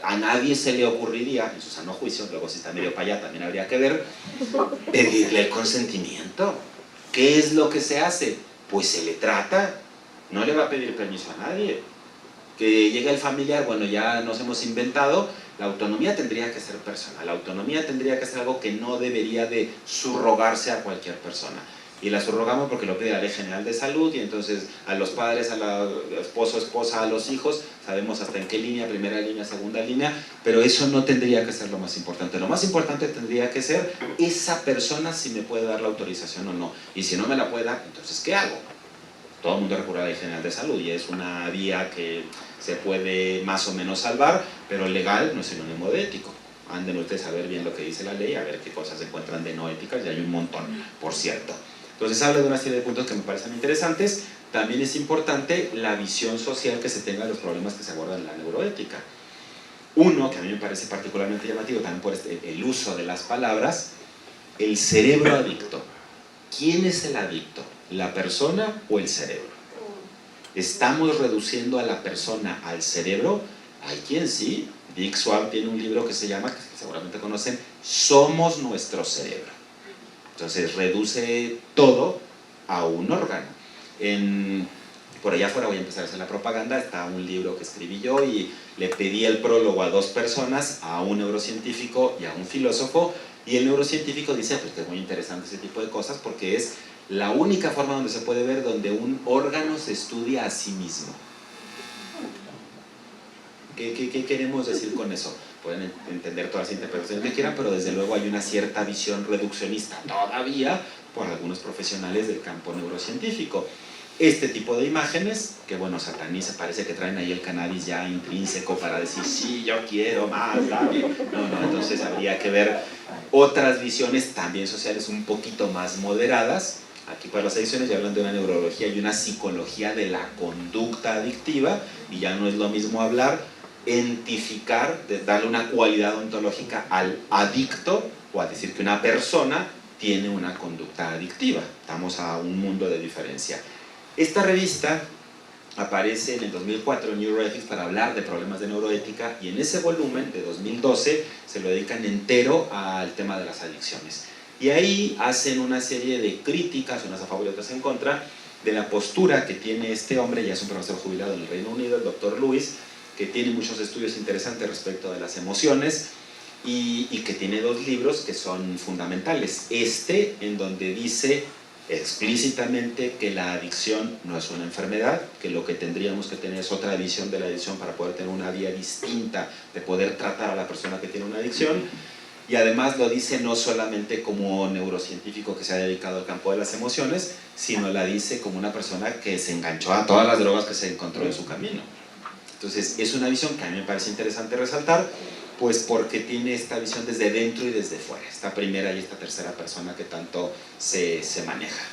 a nadie se le ocurriría, en su sano juicio, luego si está medio para allá también habría que ver, pedirle el consentimiento. ¿Qué es lo que se hace? Pues se le trata, no le va a pedir permiso a nadie. Que llegue el familiar, bueno, ya nos hemos inventado, la autonomía tendría que ser personal, la autonomía tendría que ser algo que no debería de subrogarse a cualquier persona. Y la subrogamos porque lo pide la Ley General de Salud y entonces a los padres, al esposo, esposa, a los hijos, sabemos hasta en qué línea, primera línea, segunda línea, pero eso no tendría que ser lo más importante. Lo más importante tendría que ser esa persona si me puede dar la autorización o no. Y si no me la puede dar, entonces ¿qué hago? Todo el mundo recurre a la Ley General de Salud y es una vía que se puede más o menos salvar, pero legal no es sinónimo de ético. Anden ustedes a ver bien lo que dice la ley, a ver qué cosas se encuentran de no éticas, y hay un montón, por cierto. Entonces habla de una serie de puntos que me parecen interesantes. También es importante la visión social que se tenga de los problemas que se abordan en la neuroética. Uno, que a mí me parece particularmente llamativo también por el uso de las palabras, el cerebro adicto. ¿Quién es el adicto? ¿La persona o el cerebro? ¿Estamos reduciendo a la persona al cerebro? Hay quien sí. Dick Swab tiene un libro que se llama, que seguramente conocen, Somos nuestro cerebro. Entonces reduce todo a un órgano. Por allá afuera voy a empezar a hacer la propaganda, está un libro que escribí yo y le pedí el prólogo a dos personas, a un neurocientífico y a un filósofo, y el neurocientífico dice pues, que es muy interesante ese tipo de cosas porque es la única forma donde se puede ver donde un órgano se estudia a sí mismo. ¿Qué queremos decir con eso? Pueden entender todas las interpretaciones que quieran, pero desde luego hay una cierta visión reduccionista todavía por algunos profesionales del campo neurocientífico. Este tipo de imágenes, que bueno, sataniza, parece que traen ahí el cannabis ya intrínseco para decir, sí, yo quiero más, dale. No, entonces habría que ver otras visiones también sociales un poquito más moderadas. Aquí para las adicciones ya hablan de una neurología y una psicología de la conducta adictiva, y ya no es lo mismo hablar, identificar, de darle una cualidad ontológica al adicto, o a decir que una persona tiene una conducta adictiva. Estamos a un mundo de diferencia. Esta revista aparece en el 2004 en Neuroethics para hablar de problemas de neuroética, y en ese volumen de 2012 se lo dedican entero al tema de las adicciones. Y ahí hacen una serie de críticas, unas a favor y otras en contra, de la postura que tiene este hombre, ya es un profesor jubilado en el Reino Unido, el Dr. Lewis, que tiene muchos estudios interesantes respecto de las emociones, y que tiene 2 libros que son fundamentales. Este, en donde dice explícitamente que la adicción no es una enfermedad, que lo que tendríamos que tener es otra visión de la adicción para poder tener una vía distinta de poder tratar a la persona que tiene una adicción. Y además lo dice no solamente como neurocientífico que se ha dedicado al campo de las emociones, sino la dice como una persona que se enganchó a todas las drogas que se encontró en su camino. Entonces es una visión que a mí me parece interesante resaltar, pues porque tiene esta visión desde dentro y desde fuera, esta primera y esta tercera persona que tanto se maneja.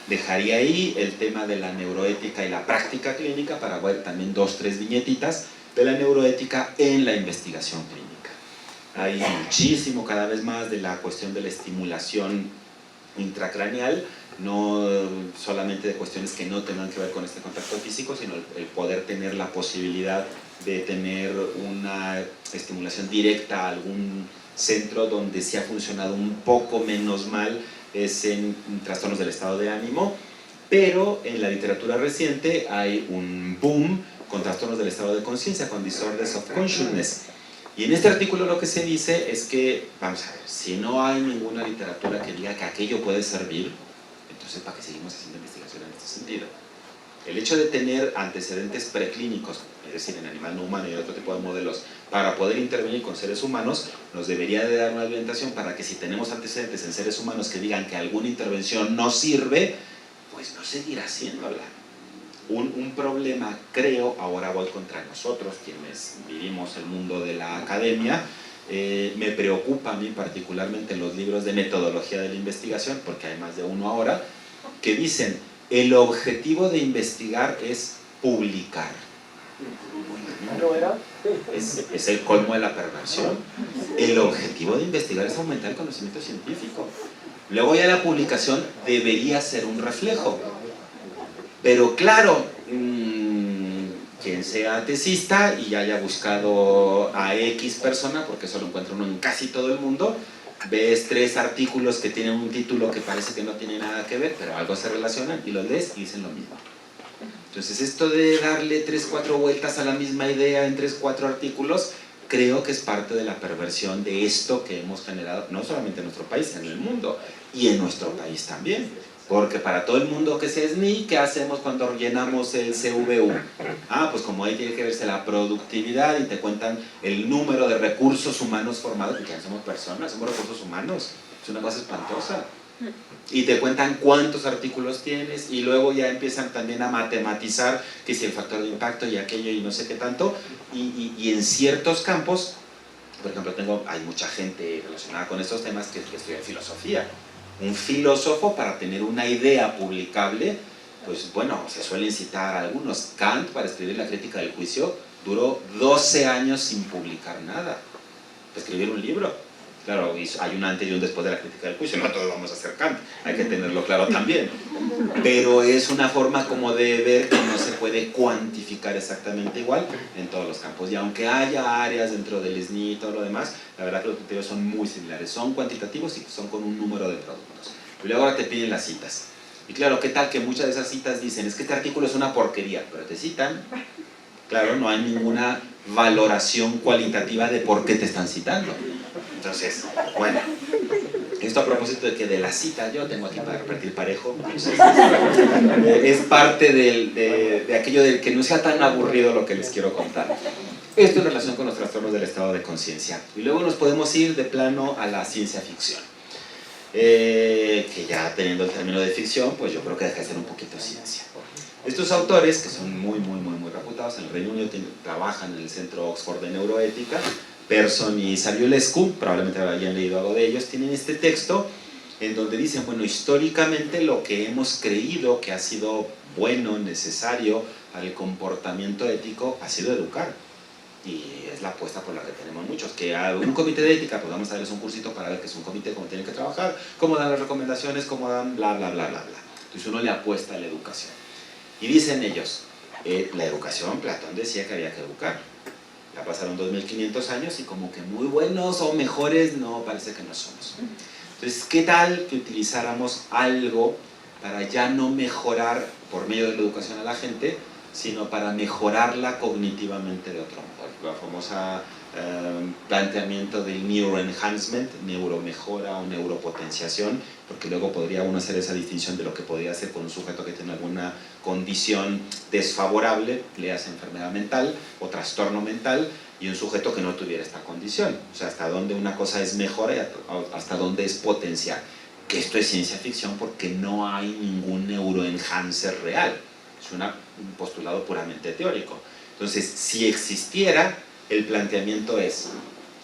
Dejaría ahí el tema de la neuroética y la práctica clínica para ver también 2 o 3 viñetitas de la neuroética en la investigación clínica. Hay muchísimo cada vez más de la cuestión de la estimulación intracraneal, no solamente de cuestiones que no tengan que ver con este contacto físico, sino el poder tener la posibilidad de tener una estimulación directa a algún centro donde sí ha funcionado un poco menos mal, es en trastornos del estado de ánimo, pero en la literatura reciente hay un boom con trastornos del estado de conciencia, con disorders of consciousness. Y en este artículo lo que se dice es que, vamos a ver, si no hay ninguna literatura que diga que aquello puede servir, entonces ¿para qué seguimos haciendo investigación en este sentido? El hecho de tener antecedentes preclínicos, es decir, en animal no humano y otro tipo de modelos, para poder intervenir con seres humanos, nos debería de dar una orientación para que si tenemos antecedentes en seres humanos que digan que alguna intervención no sirve, pues no seguir haciéndola. Un problema, creo, ahora voy contra nosotros, quienes vivimos el mundo de la academia, me preocupa a mí particularmente los libros de metodología de la investigación, porque hay más de uno ahora, que dicen, el objetivo de investigar es publicar. Es el colmo de la perversión. El objetivo de investigar es aumentar el conocimiento científico. Luego ya la publicación debería ser un reflejo. Pero claro, quien sea tesista y haya buscado a X persona, porque eso lo encuentra uno en casi todo el mundo, ves 3 artículos que tienen un título que parece que no tiene nada que ver, pero algo se relacionan, y los lees y dicen lo mismo. Entonces esto de darle 3 o 4 vueltas a la misma idea en 3 o 4 artículos, creo que es parte de la perversión de esto que hemos generado, no solamente en nuestro país, en el mundo, y en nuestro país también. Porque para todo el mundo que sea SNI, ¿qué hacemos cuando llenamos el CVU? Pues como ahí tiene que verse la productividad y te cuentan el número de recursos humanos formados, porque ya somos personas, somos recursos humanos, es una cosa espantosa. Y te cuentan cuántos artículos tienes, y luego ya empiezan también a matematizar que si el factor de impacto y aquello y no sé qué tanto, y en ciertos campos, por ejemplo, hay mucha gente relacionada con estos temas que estudia filosofía. Un filósofo, para tener una idea publicable, pues bueno, se suelen citar algunos. Kant, para escribir la crítica del juicio, duró 12 años sin publicar nada, para escribir un libro. Claro, hay un antes y un después de la crítica del juicio, no todos vamos a ser Kant, hay que tenerlo claro también. Pero es una forma como de ver que no se puede cuantificar exactamente igual en todos los campos. Y aunque haya áreas dentro del SNI y todo lo demás, la verdad que los criterios son muy similares. Son cuantitativos y son con un número de productos. Y luego ahora te piden las citas. Y claro, ¿qué tal que muchas de esas citas dicen, es que este artículo es una porquería? Pero te citan. Claro, no hay ninguna valoración cualitativa de por qué te están citando. Entonces, bueno, esto a propósito de que de la cita, yo tengo aquí para repartir parejo, entonces, es parte de aquello de que no sea tan aburrido lo que les quiero contar. Esto en relación con los trastornos del estado de conciencia. Y luego nos podemos ir de plano a la ciencia ficción. Que ya teniendo el término de ficción, pues yo creo que deja de ser un poquito ciencia. Estos autores, que son muy reputados en el Reino Unido, trabajan en el Centro Oxford de Neuroética, Persson y Saviulescu, probablemente hayan leído algo de ellos, tienen este texto en donde dicen, bueno, históricamente lo que hemos creído que ha sido bueno, necesario para el comportamiento ético, ha sido educar. Y es la apuesta por la que tenemos muchos, que a un comité de ética, pues vamos a darles un cursito para ver qué es un comité, cómo tienen que trabajar, cómo dan las recomendaciones, cómo dan bla. Entonces uno le apuesta a la educación. Y dicen ellos, La educación, Platón decía que había que educar. Ya pasaron 2500 años y como que muy buenos o mejores, no, parece que no somos. Entonces, ¿qué tal que utilizáramos algo para ya no mejorar por medio de la educación a la gente, sino para mejorarla cognitivamente de otro modo? La famosa planteamiento del neuroenhancement, neuromejora o neuropotenciación, porque luego podría uno hacer esa distinción de lo que podría hacer con un sujeto que tiene alguna condición desfavorable, le hace enfermedad mental o trastorno mental, y un sujeto que no tuviera esta condición. O sea, hasta dónde una cosa es mejora y hasta dónde es potencial. Que esto es ciencia ficción porque no hay ningún neuroenhancer real. Es un postulado puramente teórico. Entonces, si existiera, el planteamiento es,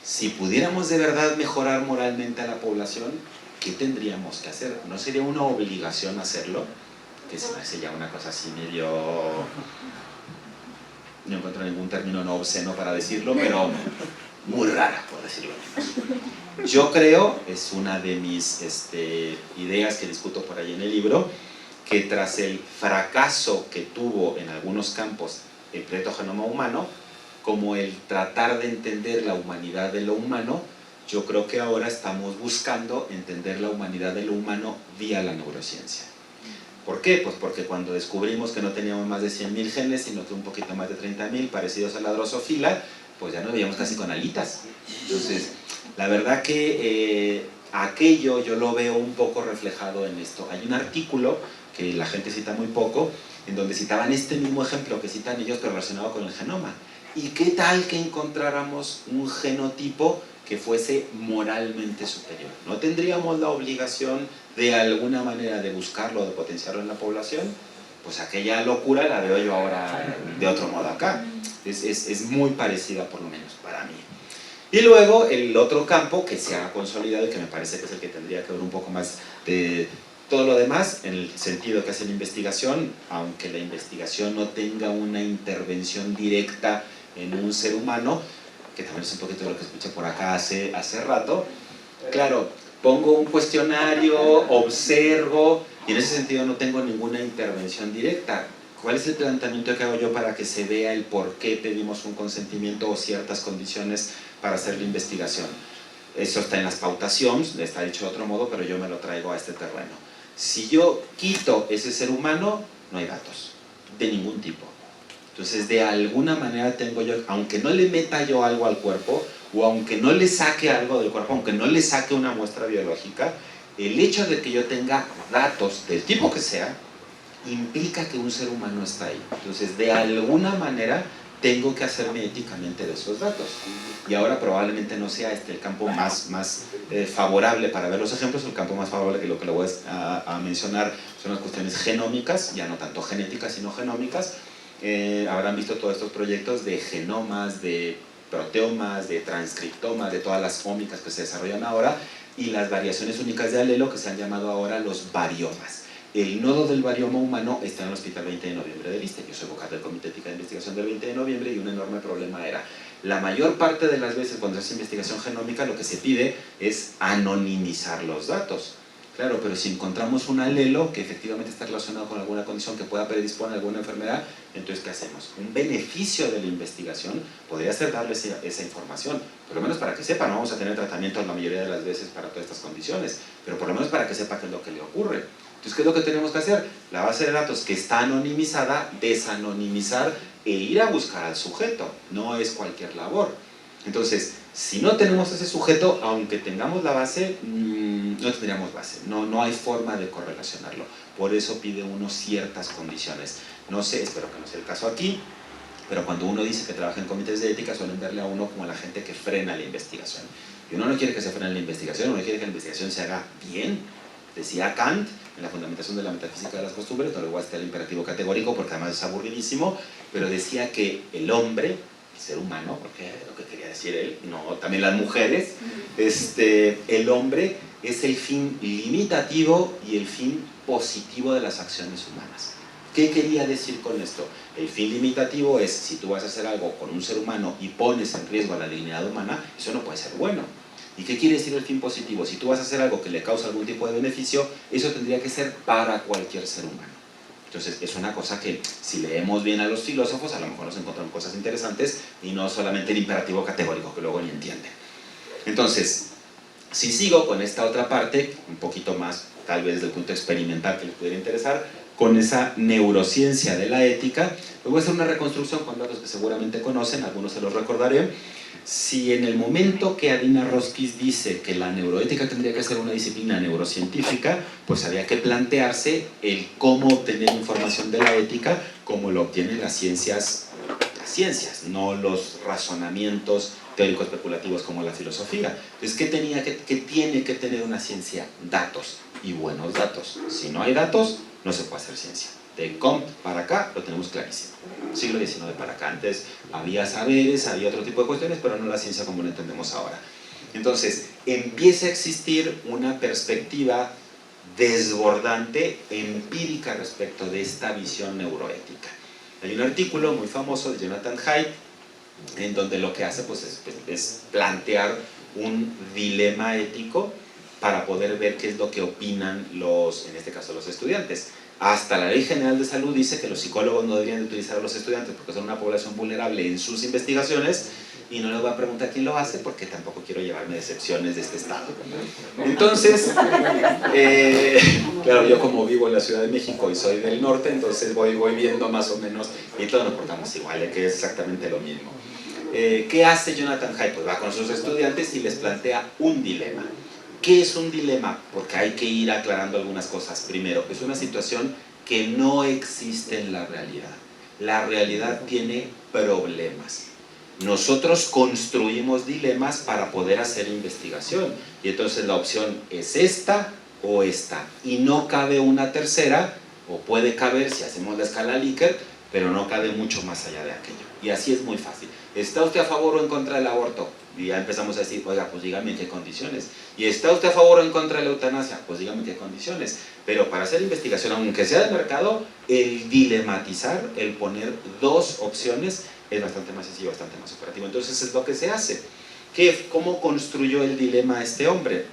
si pudiéramos de verdad mejorar moralmente a la población, ¿qué tendríamos que hacer? ¿No sería una obligación hacerlo? Que se me hace ya una cosa así medio... No encuentro ningún término no obsceno para decirlo, pero muy rara, por decirlo menos. Yo creo, es una de mis ideas que discuto por ahí en el libro, que tras el fracaso que tuvo en algunos campos el proyecto Genoma Humano, como el tratar de entender la humanidad de lo humano, yo creo que ahora estamos buscando entender la humanidad de lo humano vía la neurociencia. ¿Por qué? Pues porque cuando descubrimos que no teníamos más de 100.000 genes, sino que un poquito más de 30.000 parecidos a la drosofila, pues ya nos veíamos casi con alitas. Entonces, la verdad que aquello yo lo veo un poco reflejado en esto. Hay un artículo que la gente cita muy poco, en donde citaban este mismo ejemplo que citan ellos, pero relacionado con el genoma. ¿Y qué tal que encontráramos un genotipo que fuese moralmente superior? ¿No tendríamos la obligación de alguna manera de buscarlo, de potenciarlo en la población? Pues aquella locura la veo yo ahora de otro modo acá. Es muy parecida, por lo menos para mí. Y luego el otro campo que se ha consolidado y que me parece que es el que tendría que ver un poco más de todo lo demás, en el sentido que hace la investigación, aunque la investigación no tenga una intervención directa en un ser humano, que también es un poquito de lo que escuché por acá hace rato. Claro, pongo un cuestionario, observo, y en ese sentido no tengo ninguna intervención directa. ¿Cuál es el planteamiento que hago yo para que se vea el por qué pedimos un consentimiento o ciertas condiciones para hacer la investigación? Eso está en las pautaciones, está dicho de otro modo, pero yo me lo traigo a este terreno. Si yo quito ese ser humano, no hay datos, de ningún tipo. Entonces, de alguna manera tengo yo, aunque no le meta yo algo al cuerpo, o aunque no le saque algo del cuerpo, aunque no le saque una muestra biológica, el hecho de que yo tenga datos del tipo que sea, implica que un ser humano está ahí. Entonces, de alguna manera, tengo que hacerme éticamente de esos datos. Y ahora probablemente no sea el campo más favorable para ver los ejemplos. El campo más favorable, que lo que le voy a mencionar, son las cuestiones genómicas, ya no tanto genéticas, sino genómicas. Habrán visto todos estos proyectos de genomas, de proteomas, de transcriptomas, de todas las ómicas que se desarrollan ahora, y las variaciones únicas de alelo, que se han llamado ahora los variomas. El nodo del varioma humano está en el Hospital 20 de Noviembre del ISSSTE. Yo soy vocal del Comité Ética de Investigación del 20 de Noviembre, y un enorme problema era, la mayor parte de las veces cuando se hace investigación genómica, lo que se pide es anonimizar los datos. Claro, pero si encontramos un alelo que efectivamente está relacionado con alguna condición que pueda predisponer a alguna enfermedad, entonces ¿qué hacemos? Un beneficio de la investigación podría ser darles esa información, por lo menos para que sepa. No vamos a tener tratamiento la mayoría de las veces para todas estas condiciones, pero por lo menos para que sepa qué es lo que le ocurre. Entonces, ¿qué es lo que tenemos que hacer? La base de datos que está anonimizada, desanonimizar e ir a buscar al sujeto. No es cualquier labor. Entonces, si no tenemos ese sujeto, aunque tengamos la base, no tendríamos base. No hay forma de correlacionarlo. Por eso pide uno ciertas condiciones. No sé, espero que no sea el caso aquí, pero cuando uno dice que trabaja en comités de ética, suelen verle a uno como la gente que frena la investigación. Y uno no quiere que se frene la investigación, uno quiere que la investigación se haga bien. Decía Kant, en la fundamentación de la metafísica de las costumbres, no le voy a estar el imperativo categórico porque además es aburridísimo, pero decía que el hombre, el ser humano, porque es lo que quería decir él, no, también las mujeres, el hombre es el fin limitativo y el fin positivo de las acciones humanas. ¿Qué quería decir con esto? El fin limitativo es, si tú vas a hacer algo con un ser humano y pones en riesgo a la dignidad humana, eso no puede ser bueno. ¿Y qué quiere decir el fin positivo? Si tú vas a hacer algo que le causa algún tipo de beneficio, eso tendría que ser para cualquier ser humano. Entonces es una cosa que si leemos bien a los filósofos a lo mejor nos encontramos cosas interesantes y no solamente el imperativo categórico que luego ni entienden. Entonces, si sigo con esta otra parte, un poquito más tal vez desde el punto experimental que les pudiera interesar, con esa neurociencia de la ética, pues voy a hacer una reconstrucción con datos que seguramente conocen, algunos se los recordaré. Si en el momento que Adina Roskis dice que la neuroética tendría que ser una disciplina neurocientífica, pues había que plantearse el cómo obtener información de la ética como lo obtienen las ciencias, no los razonamientos teóricos especulativos como la filosofía. Entonces, ¿qué tiene que tener una ciencia? Datos, y buenos datos. Si no hay datos, no se puede hacer ciencia. De Comte para acá lo tenemos clarísimo. Siglo XIX para acá. Antes había saberes, había otro tipo de cuestiones, pero no la ciencia como la entendemos ahora. Entonces, empieza a existir una perspectiva desbordante, empírica respecto de esta visión neuroética. Hay un artículo muy famoso de Jonathan Haidt, en donde lo que hace pues, es plantear un dilema ético para poder ver qué es lo que opinan en este caso los estudiantes. Hasta la Ley General de Salud dice que los psicólogos no deberían de utilizar a los estudiantes porque son una población vulnerable en sus investigaciones, y no les voy a preguntar quién lo hace porque tampoco quiero llevarme decepciones de este estado. Entonces, claro, yo como vivo en la Ciudad de México y soy del norte, entonces voy viendo más o menos, y todos nos portamos igual, que es exactamente lo mismo. ¿Qué hace Jonathan Haidt? Pues va con sus estudiantes y les plantea un dilema. ¿Qué es un dilema? Porque hay que ir aclarando algunas cosas. Primero, es una situación que no existe en la realidad. La realidad tiene problemas. Nosotros construimos dilemas para poder hacer investigación, y entonces la opción es esta o esta, y no cabe una tercera, o puede caber si hacemos la escala Likert, pero no cabe mucho más allá de aquello. Y así es muy fácil. ¿Está usted a favor o en contra del aborto? Y ya empezamos a decir, oiga, pues dígame en qué condiciones. ¿Y está usted a favor o en contra de la eutanasia? Pues dígame en qué condiciones. Pero para hacer investigación, aunque sea de mercado, el dilematizar, el poner dos opciones, es bastante más sencillo, bastante más operativo. Entonces es lo que se hace. ¿Cómo construyó el dilema este hombre?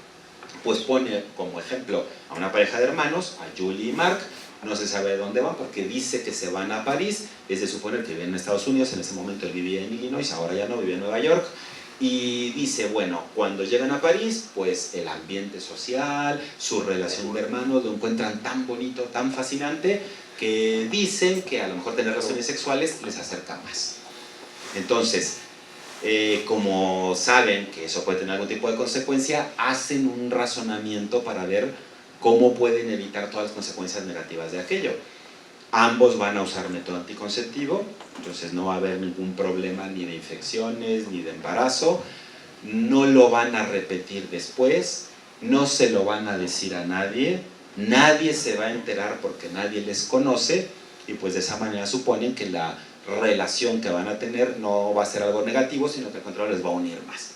Pues pone como ejemplo a una pareja de hermanos, a Julie y Mark. No se sabe de dónde van porque dice que se van a París. Es de suponer que viven en Estados Unidos. En ese momento él vivía en Illinois, ahora ya no, vive en Nueva York. Y dice, bueno, cuando llegan a París, pues el ambiente social, su relación de hermanos lo encuentran tan bonito, tan fascinante, que dicen que a lo mejor tener relaciones sexuales les acerca más. Entonces, como saben que eso puede tener algún tipo de consecuencia, hacen un razonamiento para ver cómo pueden evitar todas las consecuencias negativas de aquello. Ambos van a usar método anticonceptivo, entonces no va a haber ningún problema ni de infecciones ni de embarazo, no lo van a repetir después, no se lo van a decir a nadie, nadie se va a enterar porque nadie les conoce, y pues de esa manera suponen que la relación que van a tener no va a ser algo negativo, sino que al contrario les va a unir más.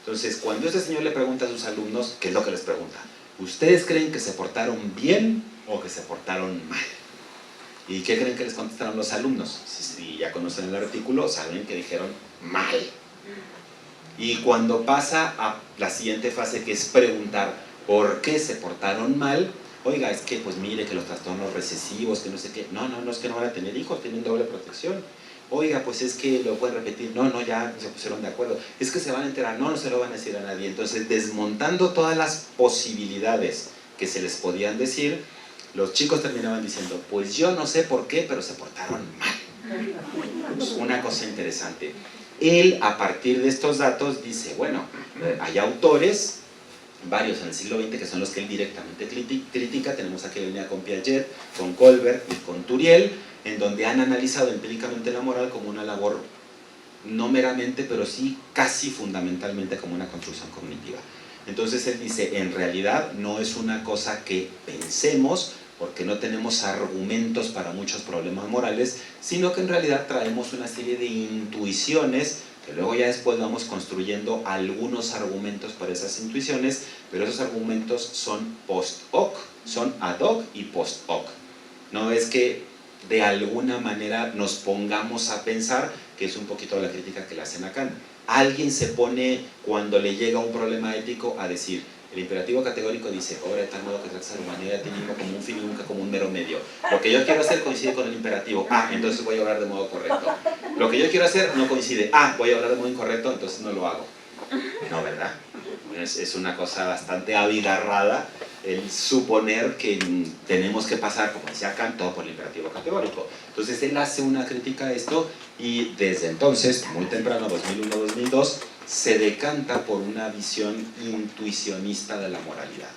Entonces, cuando este señor le pregunta a sus alumnos, ¿qué es lo que les pregunta? ¿Ustedes creen que se portaron bien o que se portaron mal? ¿Y qué creen que les contestaron los alumnos? Si ya conocen el artículo, saben que dijeron mal. Y cuando pasa a la siguiente fase, que es preguntar por qué se portaron mal, oiga, es que pues mire que los trastornos recesivos, que no sé qué, no, es que no van a tener hijos, tienen doble protección. Oiga, pues es que lo pueden repetir, no, ya se pusieron de acuerdo. Es que se van a enterar, no se lo van a decir a nadie. Entonces, desmontando todas las posibilidades que se les podían decir, los chicos terminaban diciendo, pues yo no sé por qué, pero se portaron mal. Pues una cosa interesante. Él, a partir de estos datos, dice, bueno, hay autores, varios en el siglo XX, que son los que él directamente critica. Tenemos aquí la línea con Piaget, con Kohlberg y con Turiel, en donde han analizado empíricamente la moral como una labor, no meramente, pero sí casi fundamentalmente como una construcción cognitiva. Entonces él dice, en realidad no es una cosa que pensemos, porque no tenemos argumentos para muchos problemas morales, sino que en realidad traemos una serie de intuiciones, que luego ya después vamos construyendo algunos argumentos para esas intuiciones, pero esos argumentos son post hoc, son ad hoc y post hoc. No es que de alguna manera nos pongamos a pensar, que es un poquito la crítica que le hacen a Kant. Alguien se pone, cuando le llega un problema ético, a decir, El imperativo categórico dice, obra de tal modo que tratas a la humanidad a ti mismo como un fin y nunca como un mero medio. Lo que yo quiero hacer coincide con el imperativo, entonces voy a obrar de modo correcto. Lo que yo quiero hacer no coincide, voy a obrar de modo incorrecto, entonces no lo hago. No, ¿verdad? Es una cosa bastante abigarrada el suponer que tenemos que pasar, como decía Kant, todo por el imperativo categórico. Entonces él hace una crítica a esto y desde entonces, muy temprano, 2001-2002, se decanta por una visión intuicionista de la moralidad.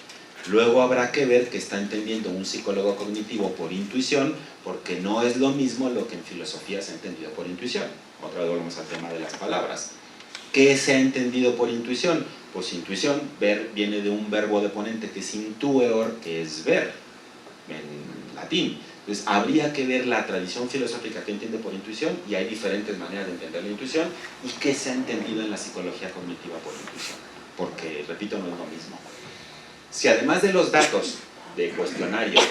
Luego habrá que ver qué está entendiendo un psicólogo cognitivo por intuición, porque no es lo mismo lo que en filosofía se ha entendido por intuición. Otra vez volvemos al tema de las palabras. ¿Qué se ha entendido por intuición? Pues intuición, ver, viene de un verbo deponente que es intueor, que es ver, en latín. Entonces habría que ver la tradición filosófica que entiende por intuición, y hay diferentes maneras de entender la intuición, y qué se ha entendido en la psicología cognitiva por intuición. Porque, repito, no es lo mismo. Si además de los datos de cuestionario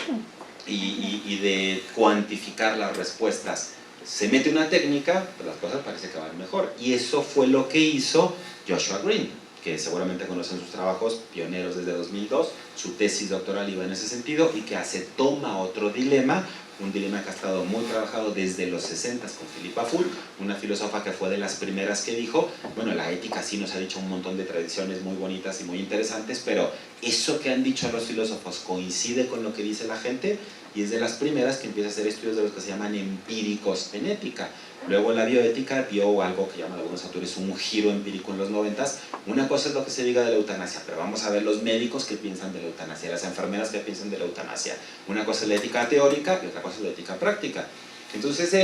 y de cuantificar las respuestas, se mete una técnica, pues las cosas parece que van mejor. Y eso fue lo que hizo Joshua Greene, que seguramente conocen sus trabajos, pioneros desde 2002, su tesis doctoral iba en ese sentido, y que toma otro dilema, un dilema que ha estado muy trabajado desde los 60 con Philippa Foot, una filósofa que fue de las primeras que dijo, bueno, la ética sí nos ha dicho un montón de tradiciones muy bonitas y muy interesantes, pero eso que han dicho los filósofos coincide con lo que dice la gente, y es de las primeras que empieza a hacer estudios de los que se llaman empíricos en ética. Luego la bioética dio algo que llaman algunos autores un giro empírico en los 90s. Una cosa es lo que se diga de la eutanasia, pero vamos a ver los médicos que piensan de la eutanasia, las enfermeras que piensan de la eutanasia. Una cosa es la ética teórica y otra cosa es la ética práctica. Entonces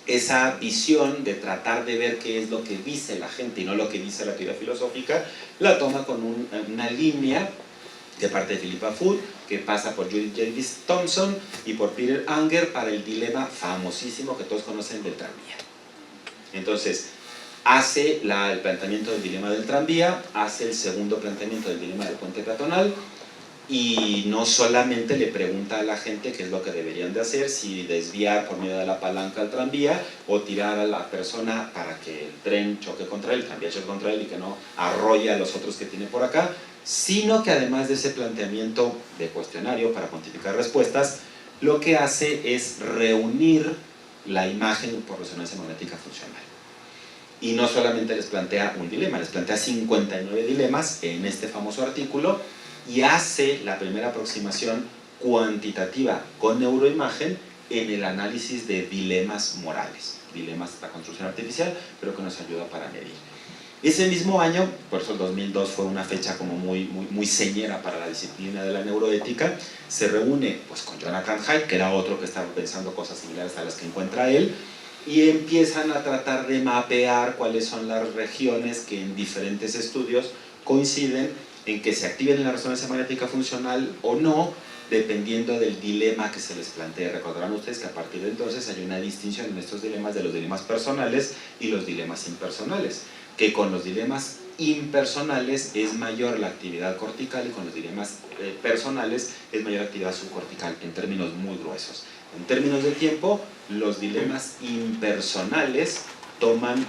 esa visión de tratar de ver qué es lo que dice la gente y no lo que dice la teoría filosófica, la toma con una línea de parte de Philippa Foot, que pasa por Judith Jarvis Thomson y por Peter Anger para el dilema famosísimo que todos conocen del tranvía. Entonces, hace el planteamiento del dilema del tranvía, hace el segundo planteamiento del dilema del puente peatonal, y no solamente le pregunta a la gente qué es lo que deberían de hacer, si desviar por medio de la palanca al tranvía o tirar a la persona para que el tren choque contra él, el tranvía choque contra él y que no arrolle a los otros que tiene por acá, sino que además de ese planteamiento de cuestionario para cuantificar respuestas, lo que hace es reunir la imagen por resonancia magnética funcional. Y no solamente les plantea un dilema, les plantea 59 dilemas en este famoso artículo, y hace la primera aproximación cuantitativa con neuroimagen en el análisis de dilemas morales, dilemas de la construcción artificial, pero que nos ayuda para medir. Ese mismo año, por eso el 2002 fue una fecha como muy señera para la disciplina de la neuroética, se reúne pues, con Jonathan Haidt, que era otro que estaba pensando cosas similares a las que encuentra él, y empiezan a tratar de mapear cuáles son las regiones que en diferentes estudios coinciden en que se activen en la resonancia magnética funcional o no, dependiendo del dilema que se les plantee. Recordarán ustedes que a partir de entonces hay una distinción en estos dilemas de los dilemas personales y los dilemas impersonales, que con los dilemas impersonales es mayor la actividad cortical y con los dilemas personales es mayor la actividad subcortical, en términos muy gruesos. En términos de tiempo, los dilemas impersonales toman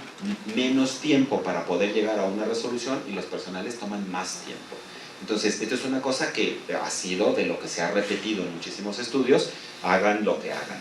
menos tiempo para poder llegar a una resolución y los personales toman más tiempo. Entonces, esto es una cosa que ha sido de lo que se ha repetido en muchísimos estudios, hagan lo que hagan.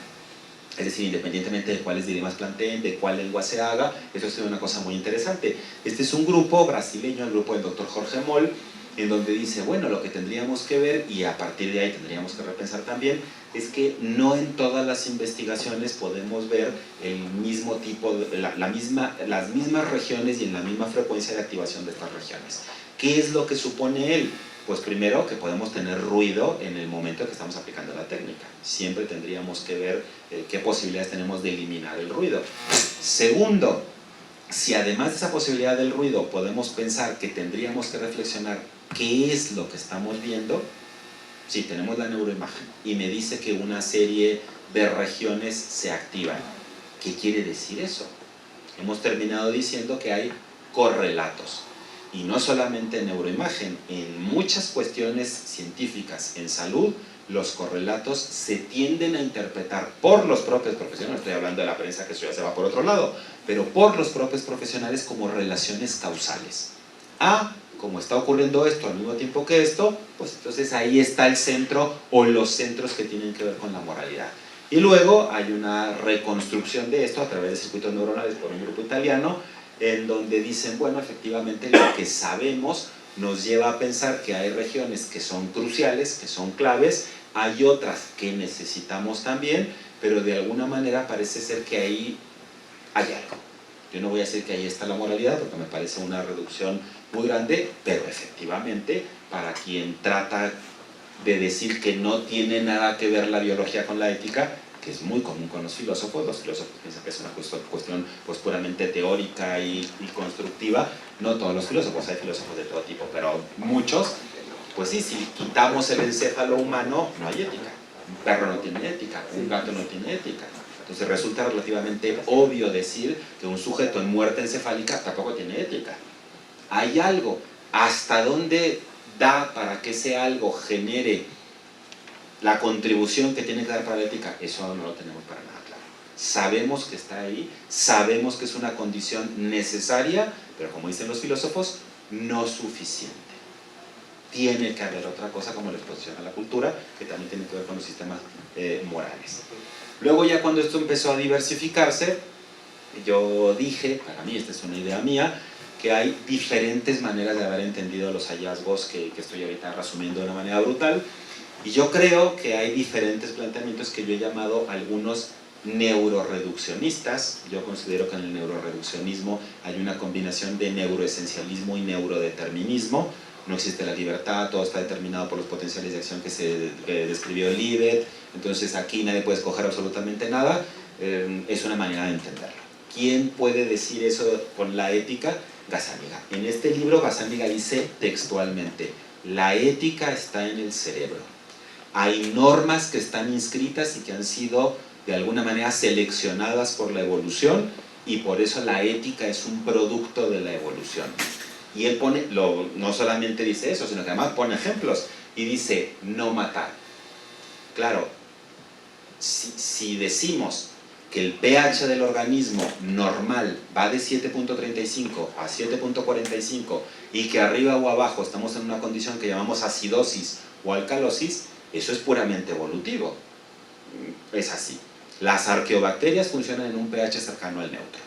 Es decir, independientemente de cuáles dilemas planteen, de cuál lengua se haga, eso es una cosa muy interesante. Este es un grupo brasileño, el grupo del doctor Jorge Moll, en donde dice, bueno, lo que tendríamos que ver, y a partir de ahí tendríamos que repensar también, es que no en todas las investigaciones podemos ver el mismo tipo, las mismas regiones y en la misma frecuencia de activación de estas regiones. ¿Qué es lo que supone él? Pues primero que podemos tener ruido en el momento en que estamos aplicando la técnica. Siempre tendríamos que ver qué posibilidades tenemos de eliminar el ruido. Segundo, si además de esa posibilidad del ruido podemos pensar que tendríamos que reflexionar qué es lo que estamos viendo, si tenemos la neuroimagen y me dice que una serie de regiones se activan, ¿qué quiere decir eso? Hemos terminado diciendo que hay correlatos. Y no solamente en neuroimagen, en muchas cuestiones científicas en salud, los correlatos se tienden a interpretar por los propios profesionales, estoy hablando de la prensa que eso ya se va por otro lado, pero por los propios profesionales como relaciones causales. A como está ocurriendo esto al mismo tiempo que esto, pues entonces ahí está el centro o los centros que tienen que ver con la moralidad. Y luego hay una reconstrucción de esto a través de circuitos neuronales por un grupo italiano, en donde dicen, bueno, efectivamente lo que sabemos nos lleva a pensar que hay regiones que son cruciales, que son claves, hay otras que necesitamos también, pero de alguna manera parece ser que ahí hay algo. Yo no voy a decir que ahí está la moralidad, porque me parece una reducción muy grande, pero efectivamente, para quien trata de decir que no tiene nada que ver la biología con la ética, que es muy común con los filósofos piensan que es una cuestión pues, puramente teórica y constructiva. No todos los filósofos, hay filósofos de todo tipo, pero muchos, pues sí, si quitamos el encéfalo humano, no hay ética. Un perro no tiene ética, un gato no tiene ética. Entonces resulta relativamente obvio decir que un sujeto en muerte encefálica tampoco tiene ética. Hay algo. ¿Hasta dónde da para que ese algo genere la contribución que tiene que dar para la ética? Eso no lo tenemos para nada claro. Sabemos que está ahí, sabemos que es una condición necesaria, pero como dicen los filósofos, no suficiente. Tiene que haber otra cosa como la exposición a la cultura, que también tiene que ver con los sistemas morales. Luego ya cuando esto empezó a diversificarse, yo dije, para mí esta es una idea mía, que hay diferentes maneras de haber entendido los hallazgos que estoy ahorita resumiendo de una manera brutal, y yo creo que hay diferentes planteamientos que yo he llamado algunos neuroreduccionistas. Yo considero que en el neuroreduccionismo hay una combinación de neuroesencialismo y neurodeterminismo. No existe la libertad, todo está determinado por los potenciales de acción que describió Libet, entonces aquí nadie puede escoger absolutamente nada. Es una manera de entenderlo. ¿Quién puede decir eso con la ética? Gazzaniga. En este libro Gazzaniga dice textualmente, la ética está en el cerebro. Hay normas que están inscritas y que han sido de alguna manera seleccionadas por la evolución, y por eso la ética es un producto de la evolución. Y él pone, no solamente dice eso, sino que además pone ejemplos y dice no matar. Claro, si decimos que el pH del organismo normal va de 7.35 a 7.45 y que arriba o abajo estamos en una condición que llamamos acidosis o alcalosis, eso es puramente evolutivo. Es así. Las arqueobacterias funcionan en un pH cercano al neutro.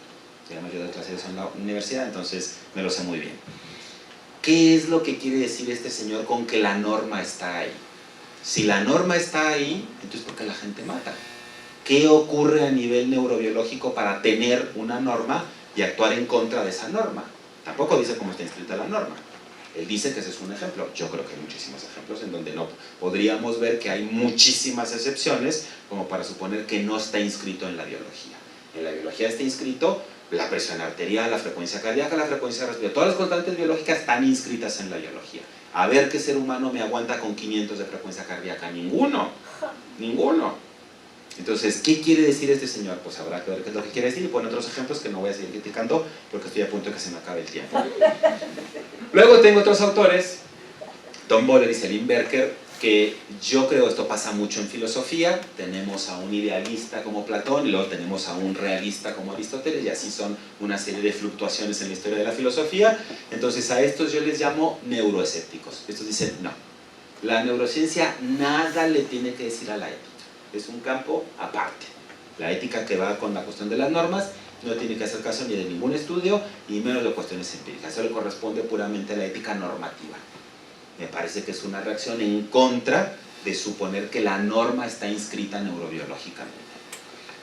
Además yo doy clases de eso en la universidad, entonces me lo sé muy bien. ¿Qué es lo que quiere decir este señor con que la norma está ahí? Si la norma está ahí, entonces ¿por qué la gente mata? ¿Qué ocurre a nivel neurobiológico para tener una norma y actuar en contra de esa norma? Tampoco dice cómo está inscrita la norma. Él dice que ese es un ejemplo. Yo creo que hay muchísimos ejemplos en donde no podríamos ver que hay muchísimas excepciones como para suponer que no está inscrito en la biología. En la biología está inscrito la presión arterial, la frecuencia cardíaca, la frecuencia respiratoria. Todas las constantes biológicas están inscritas en la biología. A ver qué ser humano me aguanta con 500 de frecuencia cardíaca. Ninguno. Ninguno. Entonces, ¿qué quiere decir este señor? Pues habrá que ver qué es lo que quiere decir y pone otros ejemplos que no voy a seguir criticando porque estoy a punto de que se me acabe el tiempo. Luego tengo otros autores, Tom Boller y Selim Berker, que yo creo esto pasa mucho en filosofía. Tenemos a un idealista como Platón y luego tenemos a un realista como Aristóteles, y así son una serie de fluctuaciones en la historia de la filosofía. Entonces a estos yo les llamo neuroescépticos. Estos dicen, no, la neurociencia nada le tiene que decir a la ética, es un campo aparte. La ética que va con la cuestión de las normas no tiene que hacer caso ni de ningún estudio, y menos de cuestiones empíricas. Eso le corresponde puramente a la ética normativa. Me parece que es una reacción en contra de suponer que la norma está inscrita neurobiológicamente.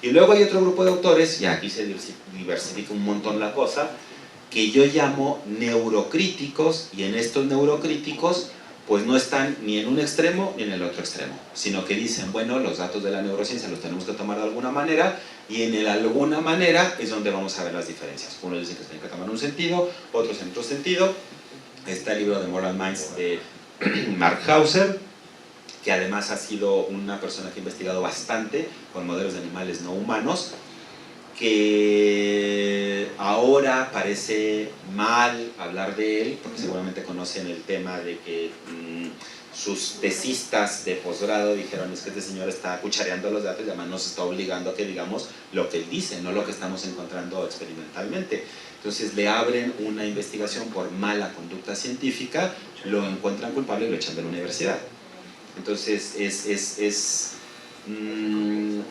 Y luego hay otro grupo de autores, y aquí se diversifica un montón la cosa, que yo llamo neurocríticos, y en estos neurocríticos pues no están ni en un extremo ni en el otro extremo, sino que dicen, bueno, los datos de la neurociencia los tenemos que tomar de alguna manera, y en el alguna manera es donde vamos a ver las diferencias. Unos dicen que se tienen que tomar en un sentido, otros en otro sentido. Está el libro de Moral Minds de Mark Hauser, que además ha sido una persona que ha investigado bastante con modelos de animales no humanos, que ahora parece mal hablar de él, porque seguramente conocen el tema de que sus tesistas de posgrado dijeron, es que este señor está cuchareando los datos y además nos está obligando a que digamos lo que él dice, no lo que estamos encontrando experimentalmente. Entonces le abren una investigación por mala conducta científica, lo encuentran culpable y lo echan de la universidad. Entonces es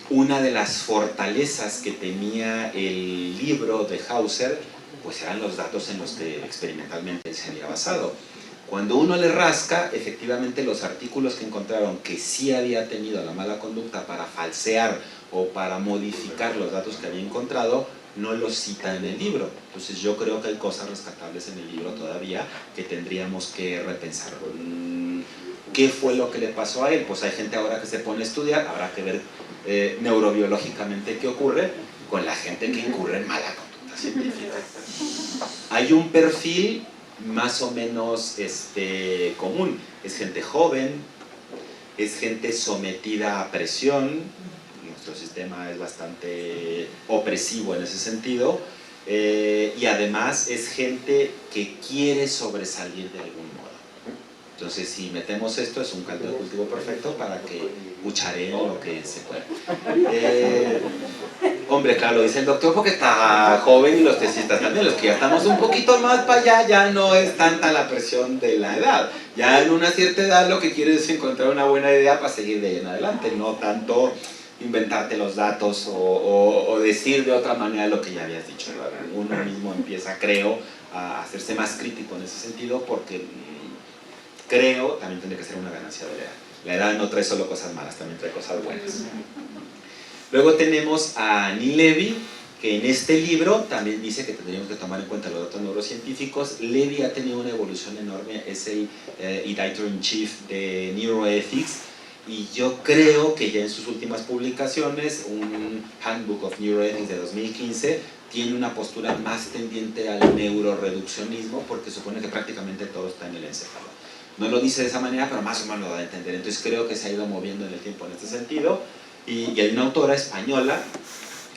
una de las fortalezas que tenía el libro de Hauser, pues eran los datos en los que experimentalmente se había basado. Cuando uno le rasca, efectivamente los artículos que encontraron que sí había tenido la mala conducta para falsear o para modificar los datos que había encontrado, no los cita en el libro. Entonces yo creo que hay cosas rescatables en el libro todavía que tendríamos que repensar. ¿Qué fue lo que le pasó a él? Pues hay gente ahora que se pone a estudiar, habrá que ver neurobiológicamente qué ocurre con la gente que incurre en mala conducta científica. Hay un perfil más o menos común. Es gente joven, es gente sometida a presión. Nuestro sistema es bastante opresivo en ese sentido, y además es gente que quiere sobresalir de algún modo. Entonces, si metemos esto, es un caldo de cultivo perfecto para que cuchareen lo que se pueda. Hombre, claro, lo dice el doctor porque está joven y los tesistas también. Los que ya estamos un poquito más para allá, ya no es tanta la presión de la edad. Ya en una cierta edad lo que quieres es encontrar una buena idea para seguir de ahí en adelante, no tanto inventarte los datos o decir de otra manera lo que ya habías dicho. Uno mismo empieza, creo, a hacerse más crítico en ese sentido porque creo también tendría que ser una ganancia de la edad. La edad no trae solo cosas malas, también trae cosas buenas. Luego tenemos a Neil Levy, que en este libro también dice que tendríamos que tomar en cuenta los datos neurocientíficos. Levy ha tenido una evolución enorme, es el editor-in-chief de Neuroethics, y yo creo que ya en sus últimas publicaciones, un Handbook of Neuroethics de 2015, tiene una postura más tendiente al neuroreduccionismo, porque supone que prácticamente todo está en el encéfalo. No lo dice de esa manera, pero más o menos lo da a entender. Entonces creo que se ha ido moviendo en el tiempo en este sentido. Y hay una autora española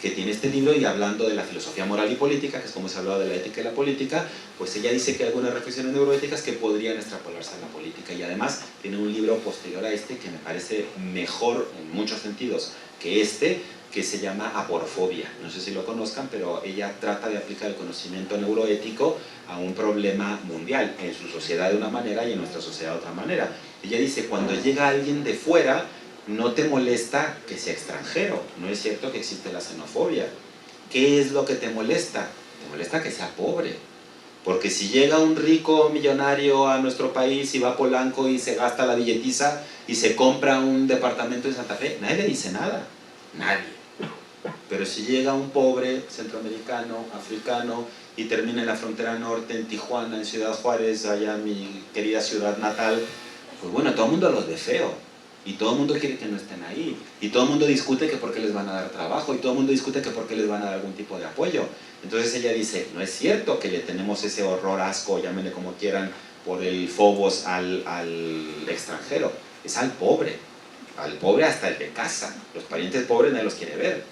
que tiene este libro, y hablando de la filosofía moral y política, que es como se hablaba de la ética y la política, pues ella dice que hay algunas reflexiones neuroéticas que podrían extrapolarse a la política, y además tiene un libro posterior a este que me parece mejor en muchos sentidos que este, que se llama Aporofobia. No sé si lo conozcan, pero ella trata de aplicar el conocimiento neuroético a un problema mundial, en su sociedad de una manera y en nuestra sociedad de otra manera. Ella dice, cuando llega alguien de fuera, no te molesta que sea extranjero. No es cierto que existe la xenofobia. ¿Qué es lo que te molesta? Te molesta que sea pobre. Porque si llega un rico millonario a nuestro país y va a Polanco y se gasta la billetiza y se compra un departamento en Santa Fe, nadie le dice nada. Nadie. Pero si llega un pobre centroamericano, africano, y termina en la frontera norte, en Tijuana, en Ciudad Juárez, allá mi querida ciudad natal, pues bueno, todo el mundo los ve feo. Y todo el mundo quiere que no estén ahí. Y todo el mundo discute que por qué les van a dar trabajo. Y todo el mundo discute que por qué les van a dar algún tipo de apoyo. Entonces ella dice, no es cierto que le tenemos ese horror, asco, llámenle como quieran, por el phobos al extranjero. Es al pobre hasta el de casa. Los parientes pobres nadie los quiere ver.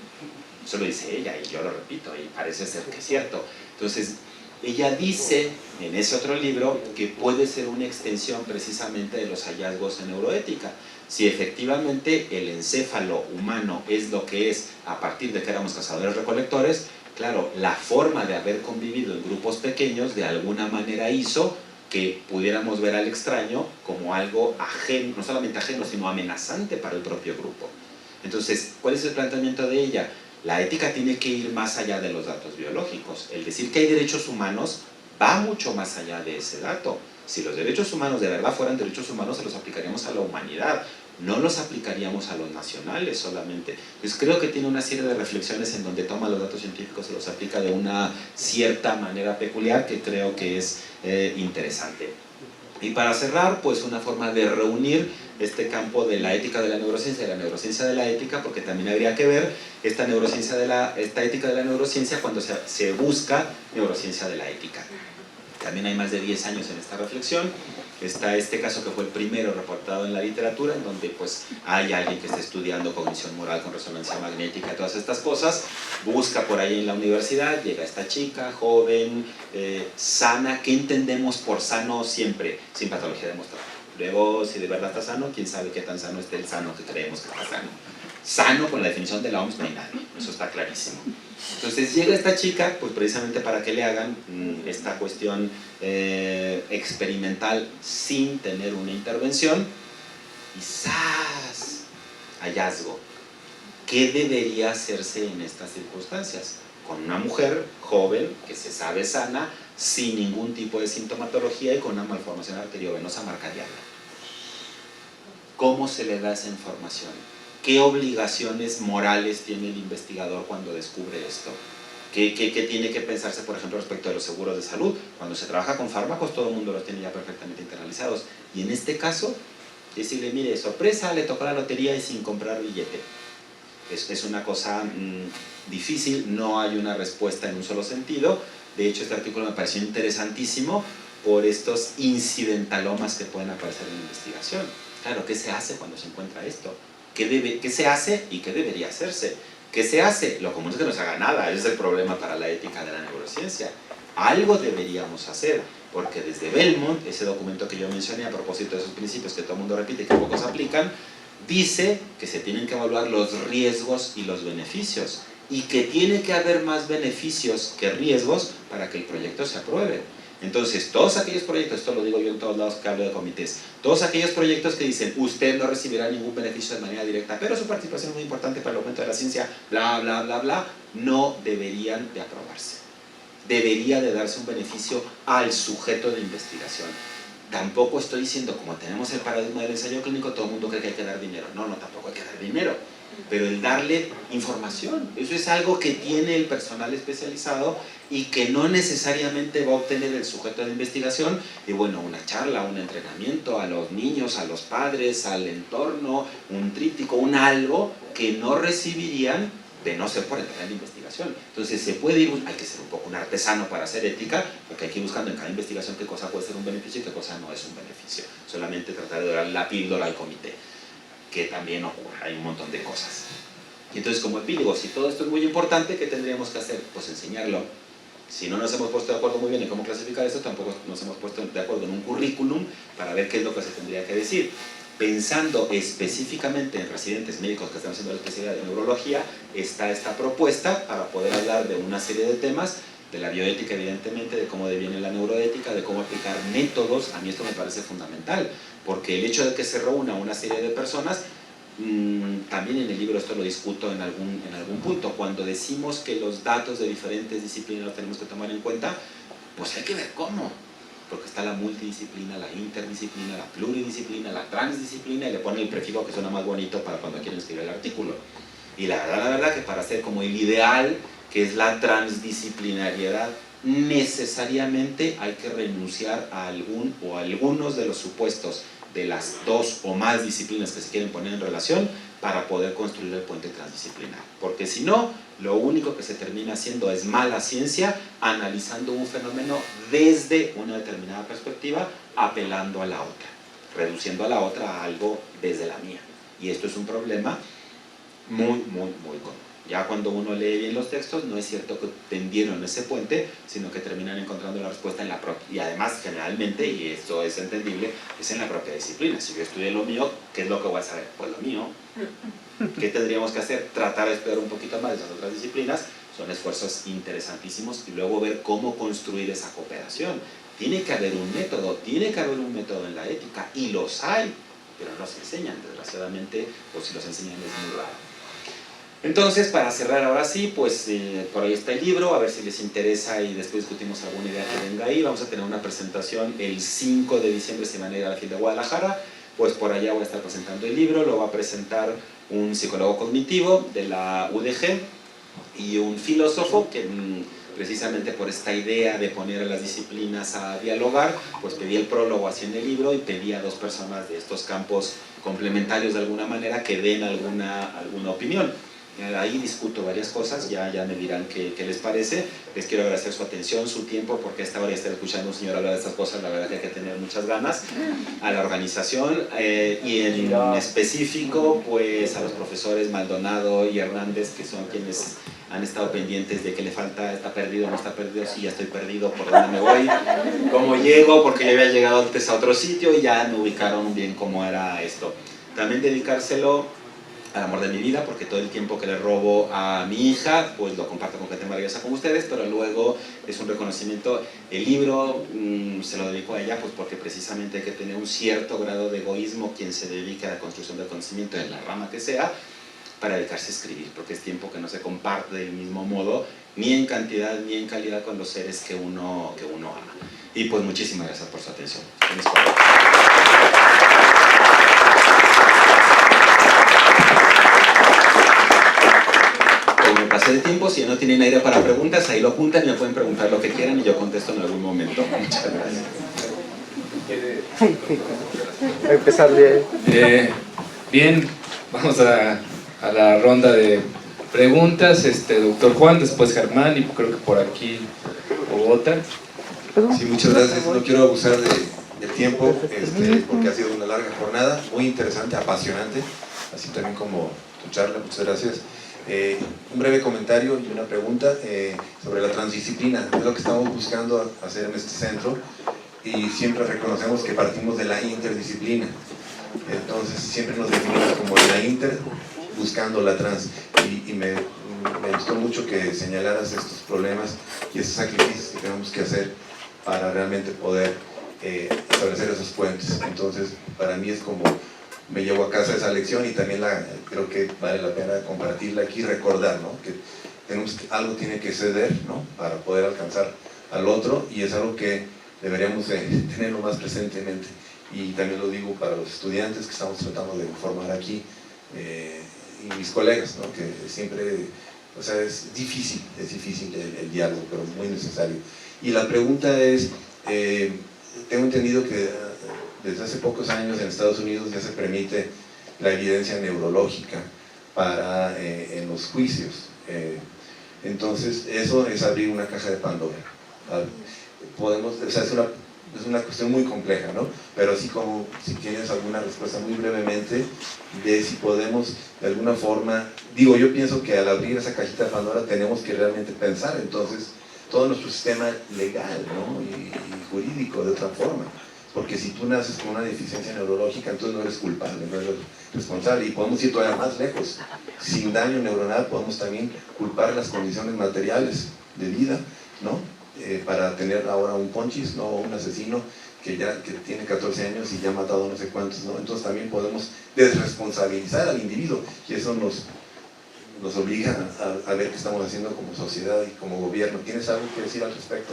Eso lo dice ella, y yo lo repito, y parece ser que es cierto. Entonces, ella dice en ese otro libro que puede ser una extensión precisamente de los hallazgos en neuroética. Si efectivamente el encéfalo humano es lo que es a partir de que éramos cazadores-recolectores, claro, la forma de haber convivido en grupos pequeños de alguna manera hizo que pudiéramos ver al extraño como algo ajeno, no solamente ajeno, sino amenazante para el propio grupo. Entonces, ¿cuál es el planteamiento de ella? La ética tiene que ir más allá de los datos biológicos. El decir que hay derechos humanos va mucho más allá de ese dato. Si los derechos humanos de verdad fueran derechos humanos, se los aplicaríamos a la humanidad, no los aplicaríamos a los nacionales solamente. Pues creo que tiene una serie de reflexiones en donde toma los datos científicos y los aplica de una cierta manera peculiar que creo que es interesante. Y para cerrar, pues una forma de reunir este campo de la ética de la neurociencia y la neurociencia de la ética, porque también habría que ver esta ética de la neurociencia cuando se busca neurociencia de la ética. También hay más de 10 años en esta reflexión. Está este caso que fue el primero reportado en la literatura, en donde pues hay alguien que está estudiando cognición moral con resonancia magnética y todas estas cosas, busca por ahí en la universidad, llega esta chica joven, sana. ¿Qué entendemos por sano siempre? Sin patología demostrada. Luego, si de verdad está sano, quién sabe qué tan sano esté el sano que creemos que está sano. Sano, con la definición de la OMS, no hay nadie, eso está clarísimo. Entonces llega esta chica, pues precisamente para que le hagan esta cuestión experimental sin tener una intervención, y ¡zas! Hallazgo. ¿Qué debería hacerse en estas circunstancias? Con una mujer joven, que se sabe sana, sin ningún tipo de sintomatología y con una malformación arteriovenosa marcadiana. ¿Cómo se le da esa información? ¿Qué obligaciones morales tiene el investigador cuando descubre esto? ¿Qué tiene que pensarse, por ejemplo, respecto de los seguros de salud? Cuando se trabaja con fármacos, todo el mundo los tiene ya perfectamente internalizados. Y en este caso, decirle, mire, sorpresa, le tocó la lotería y sin comprar billete. Es una cosa difícil, no hay una respuesta en un solo sentido. De hecho, este artículo me pareció interesantísimo por estos incidentalomas que pueden aparecer en la investigación. Claro, ¿qué se hace cuando se encuentra esto? ¿Qué se hace y qué debería hacerse? ¿Qué se hace? Lo común es que no se haga nada, ese es el problema para la ética de la neurociencia. Algo deberíamos hacer, porque desde Belmont, ese documento que yo mencioné a propósito de esos principios que todo el mundo repite y que pocos aplican, dice que se tienen que evaluar los riesgos y los beneficios, y que tiene que haber más beneficios que riesgos para que el proyecto se apruebe. Entonces, todos aquellos proyectos, esto lo digo yo en todos lados que hablo de comités, todos aquellos proyectos que dicen, usted no recibirá ningún beneficio de manera directa, pero su participación es muy importante para el aumento de la ciencia, bla, bla, bla, bla, no deberían de aprobarse. Debería de darse un beneficio al sujeto de investigación. Tampoco estoy diciendo, como tenemos el paradigma del ensayo clínico, todo el mundo cree que hay que dar dinero. No, tampoco hay que dar dinero. Pero el darle información, eso es algo que tiene el personal especializado y que no necesariamente va a obtener el sujeto de investigación. Y bueno, una charla, un entrenamiento a los niños, a los padres, al entorno, un tríptico, un algo que no recibirían de no ser por entrar en la investigación. Entonces se puede ir, hay que ser un poco un artesano para hacer ética, porque hay que ir buscando en cada investigación qué cosa puede ser un beneficio y qué cosa no es un beneficio. Solamente tratar de dar la píldora al comité, que también ocurre, hay un montón de cosas. Y entonces, como epílogo, si todo esto es muy importante, ¿qué tendríamos que hacer? Pues enseñarlo. Si no nos hemos puesto de acuerdo muy bien en cómo clasificar esto, tampoco nos hemos puesto de acuerdo en un currículum para ver qué es lo que se tendría que decir. Pensando específicamente en residentes médicos que están haciendo la especialidad de neurología, está esta propuesta para poder hablar de una serie de temas, de la bioética evidentemente, de cómo deviene la neuroética, de cómo aplicar métodos. A mí esto me parece fundamental, porque el hecho de que se reúna una serie de personas, también en el libro esto lo discuto en algún punto, cuando decimos que los datos de diferentes disciplinas los tenemos que tomar en cuenta, pues hay que ver cómo. Porque está la multidisciplina, la interdisciplina, la pluridisciplina, la transdisciplina, y le ponen el prefijo que suena más bonito para cuando quieren escribir el artículo. Y la verdad que para hacer como el ideal, que es la transdisciplinariedad, necesariamente hay que renunciar a algún o algunos de los supuestos de las dos o más disciplinas que se quieren poner en relación para poder construir el puente transdisciplinar. Porque si no, lo único que se termina haciendo es mala ciencia, analizando un fenómeno desde una determinada perspectiva, apelando a la otra, reduciendo a la otra a algo desde la mía. Y esto es un problema muy común. Ya cuando uno lee bien los textos, no es cierto que tendieron ese puente, sino que terminan encontrando la respuesta en la propia. Y además, generalmente, y esto es entendible, es en la propia disciplina. Si yo estudié lo mío, ¿qué es lo que voy a saber? Pues lo mío. ¿Qué tendríamos que hacer? Tratar de estudiar un poquito más de esas otras disciplinas. Son esfuerzos interesantísimos, y luego ver cómo construir esa cooperación. Tiene que haber un método en la ética, y los hay, pero no se enseñan, desgraciadamente, o si los enseñan es muy raro. Entonces, para cerrar ahora sí, pues por ahí está el libro, a ver si les interesa y después discutimos alguna idea que venga ahí. Vamos a tener una presentación el 5 de diciembre, si van a ir a la FIL de Guadalajara, pues por allá voy a estar presentando el libro. Lo va a presentar un psicólogo cognitivo de la UDG y un filósofo que precisamente por esta idea de poner a las disciplinas a dialogar, pues pedí el prólogo así en el libro y pedí a dos personas de estos campos complementarios de alguna manera que den alguna opinión. Ahí discuto varias cosas, ya me dirán qué les parece. Les quiero agradecer su atención, su tiempo, porque a esta hora ya estar escuchando a un señor hablar de estas cosas, la verdad que hay que tener muchas ganas. A la organización y en específico, pues a los profesores Maldonado y Hernández, que son quienes han estado pendientes de qué le falta, está perdido, no está perdido, sí, ya estoy perdido, por dónde me voy, cómo llego, porque yo había llegado antes a otro sitio y ya me ubicaron bien cómo era esto. También dedicárselo al amor de mi vida, porque todo el tiempo que le robo a mi hija, pues lo comparto con gente maravillosa como ustedes, pero luego es un reconocimiento. El libro se lo dedico a ella, pues porque precisamente hay que tener un cierto grado de egoísmo quien se dedica a la construcción del conocimiento en la rama que sea, para dedicarse a escribir, porque es tiempo que no se comparte del mismo modo, ni en cantidad ni en calidad con los seres que uno ama. Y pues muchísimas gracias por su atención. Me pasé de tiempo, si no tienen aire para preguntas, ahí lo apuntan y me pueden preguntar lo que quieran y yo contesto en algún momento. Muchas gracias. Empezar bien. Bien, vamos a la ronda de preguntas. Doctor Juan, después Germán y creo que por aquí Bogotá. Sí, muchas gracias. No quiero abusar del tiempo porque ha sido una larga jornada, muy interesante, apasionante, así también como tu charla. Muchas gracias. Un breve comentario y una pregunta sobre la transdisciplina. Es lo que estamos buscando hacer en este centro y siempre reconocemos que partimos de la interdisciplina. Entonces siempre nos definimos como la inter buscando la trans y me gustó mucho que señalaras estos problemas y estos sacrificios que tenemos que hacer para realmente poder establecer esos puentes. Entonces para mí es como me llevo a casa esa lección y también creo que vale la pena compartirla aquí y recordar, ¿no? Que algo tiene que ceder, ¿no? Para poder alcanzar al otro y es algo que deberíamos tenerlo más presentemente. Y también lo digo para los estudiantes que estamos tratando de formar aquí y mis colegas, ¿no? Que siempre, o sea, es difícil el diálogo, pero muy necesario. Y la pregunta es, tengo entendido que desde hace pocos años en Estados Unidos ya se permite la evidencia neurológica en los juicios. Entonces, eso es abrir una caja de Pandora. O sea, es una cuestión muy compleja, ¿no? Pero así como, si tienes alguna respuesta muy brevemente, de si podemos, de alguna forma, yo pienso que al abrir esa cajita de Pandora tenemos que realmente pensar, entonces, todo nuestro sistema legal, ¿no? y jurídico de otra forma. Porque si tú naces con una deficiencia neurológica, entonces no eres culpable, no eres responsable. Y podemos ir todavía más lejos. Sin daño neuronal podemos también culpar las condiciones materiales de vida, ¿no? Para tener ahora un ponchis, ¿no? O un asesino que tiene 14 años y ya ha matado no sé cuántos, ¿no? Entonces también podemos desresponsabilizar al individuo y eso nos obliga a ver qué estamos haciendo como sociedad y como gobierno. ¿Tienes algo que decir al respecto?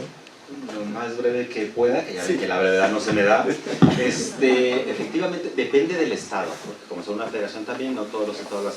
Lo más breve que pueda, que ya ven que la brevedad no se me da. Efectivamente depende del estado, porque como son una federación también, no todos los estados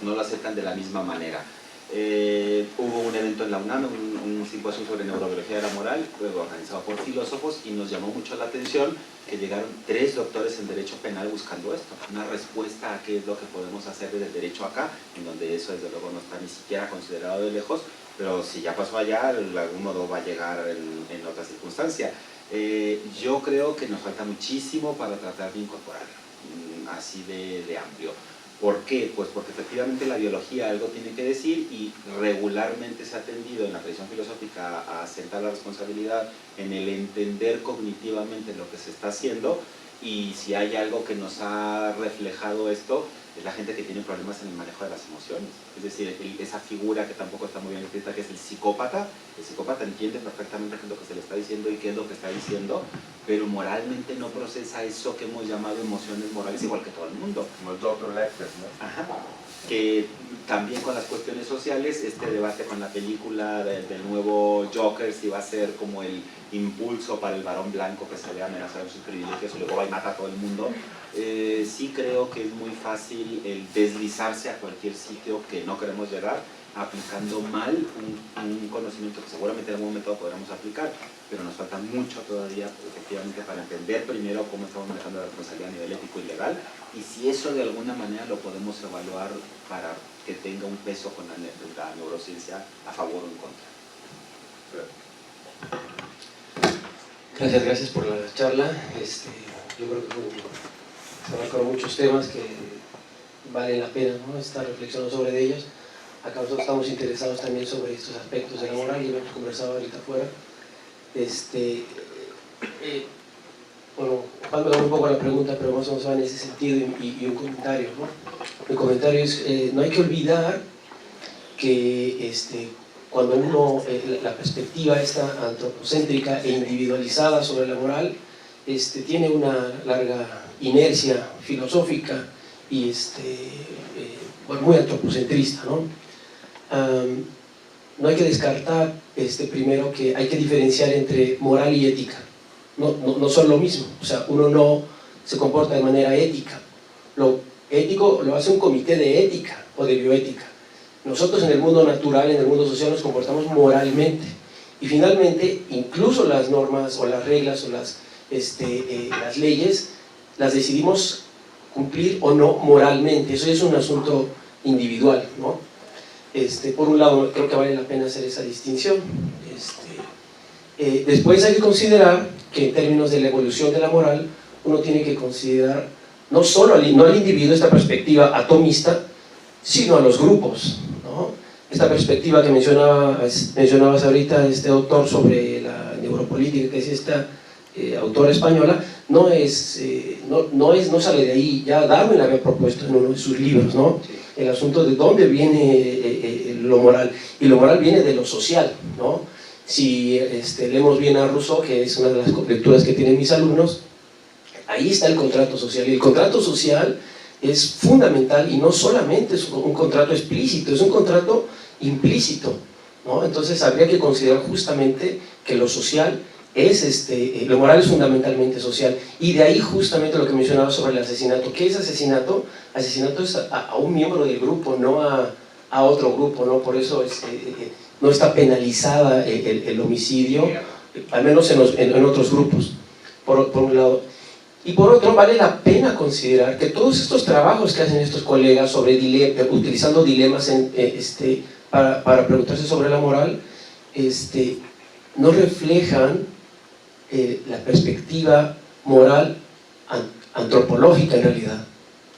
no lo aceptan de la misma manera. Hubo un evento en la UNAM, un simposio sobre neurobiología de la moral, luego organizado por filósofos, y nos llamó mucho la atención que llegaron 3 doctores en derecho penal buscando esto, una respuesta a qué es lo que podemos hacer desde el derecho acá, en donde eso desde luego no está ni siquiera considerado de lejos, pero si ya pasó allá, de algún modo va a llegar en otra circunstancia. Yo creo que nos falta muchísimo para tratar de incorporar, así de amplio. ¿Por qué? Pues porque efectivamente la biología algo tiene que decir y regularmente se ha tendido en la tradición filosófica a asentar la responsabilidad en el entender cognitivamente lo que se está haciendo, y si hay algo que nos ha reflejado esto es la gente que tiene problemas en el manejo de las emociones. Es decir, esa figura que tampoco está muy bien escrita, que es el psicópata entiende perfectamente qué es lo que se le está diciendo y qué es lo que está diciendo, pero moralmente no procesa eso que hemos llamado emociones morales igual que todo el mundo. Como el Dr. Lecter, ¿no? Ajá. Que también con las cuestiones sociales, este debate con la película del nuevo Joker, si va a ser como el impulso para el varón blanco que se ve amenazado en sus privilegios y luego va y mata a todo el mundo, sí creo que es muy fácil el deslizarse a cualquier sitio que no queremos llegar, aplicando mal un conocimiento que seguramente en algún momento podremos aplicar, pero nos falta mucho todavía efectivamente para entender primero cómo estamos manejando la responsabilidad a nivel ético y legal, y si eso de alguna manera lo podemos evaluar para que tenga un peso con la neurociencia a favor o en contra. Gracias por la charla. Yo creo que se abarcaron muchos temas que valen la pena, ¿no? Estar reflexionando sobre ellos. Acá nosotros estamos interesados también sobre estos aspectos de la moral y hemos conversado ahorita afuera. Bueno, Juan me da un poco la pregunta, pero más o menos va en ese sentido y un comentario, ¿no? Mi comentario es, no hay que olvidar que cuando uno, la perspectiva esta antropocéntrica e individualizada sobre la moral, tiene una larga inercia filosófica y bueno, muy antropocentrista, ¿no? No hay que descartar primero que hay que diferenciar entre moral y ética. No son lo mismo, o sea, uno no se comporta de manera ética. Lo ético lo hace un comité de ética o de bioética. Nosotros en el mundo natural, en el mundo social, nos comportamos moralmente. Y finalmente, incluso las normas o las reglas o las leyes, las decidimos cumplir o no moralmente. Eso es un asunto individual, ¿no? Por un lado, creo que vale la pena hacer esa distinción. Después hay que considerar que en términos de la evolución de la moral, uno tiene que considerar no solo no al individuo, esta perspectiva atomista, sino a los grupos, ¿no? Esta perspectiva que mencionabas ahorita, doctor, sobre la neuropolítica, que es esta autora española, no sale de ahí. Ya Darwin la había propuesto en uno de sus libros, ¿no? El asunto de dónde viene lo moral, y lo moral viene de lo social, ¿no? Si leemos bien a Rousseau, que es una de las lecturas que tienen mis alumnos, ahí está el contrato social, y el contrato social es fundamental, y no solamente es un contrato explícito, es un contrato implícito, ¿no? Entonces habría que considerar justamente que lo social es, lo moral es fundamentalmente social, y de ahí justamente lo que mencionaba sobre el asesinato. ¿Qué es asesinato? Asesinato es a un miembro del grupo, no a otro grupo, ¿no? Por eso no está penalizada el homicidio, al menos en otros grupos, por un lado. Y por otro, vale la pena considerar que todos estos trabajos que hacen estos colegas sobre utilizando dilemas para preguntarse sobre la moral, no reflejan la perspectiva moral antropológica en realidad.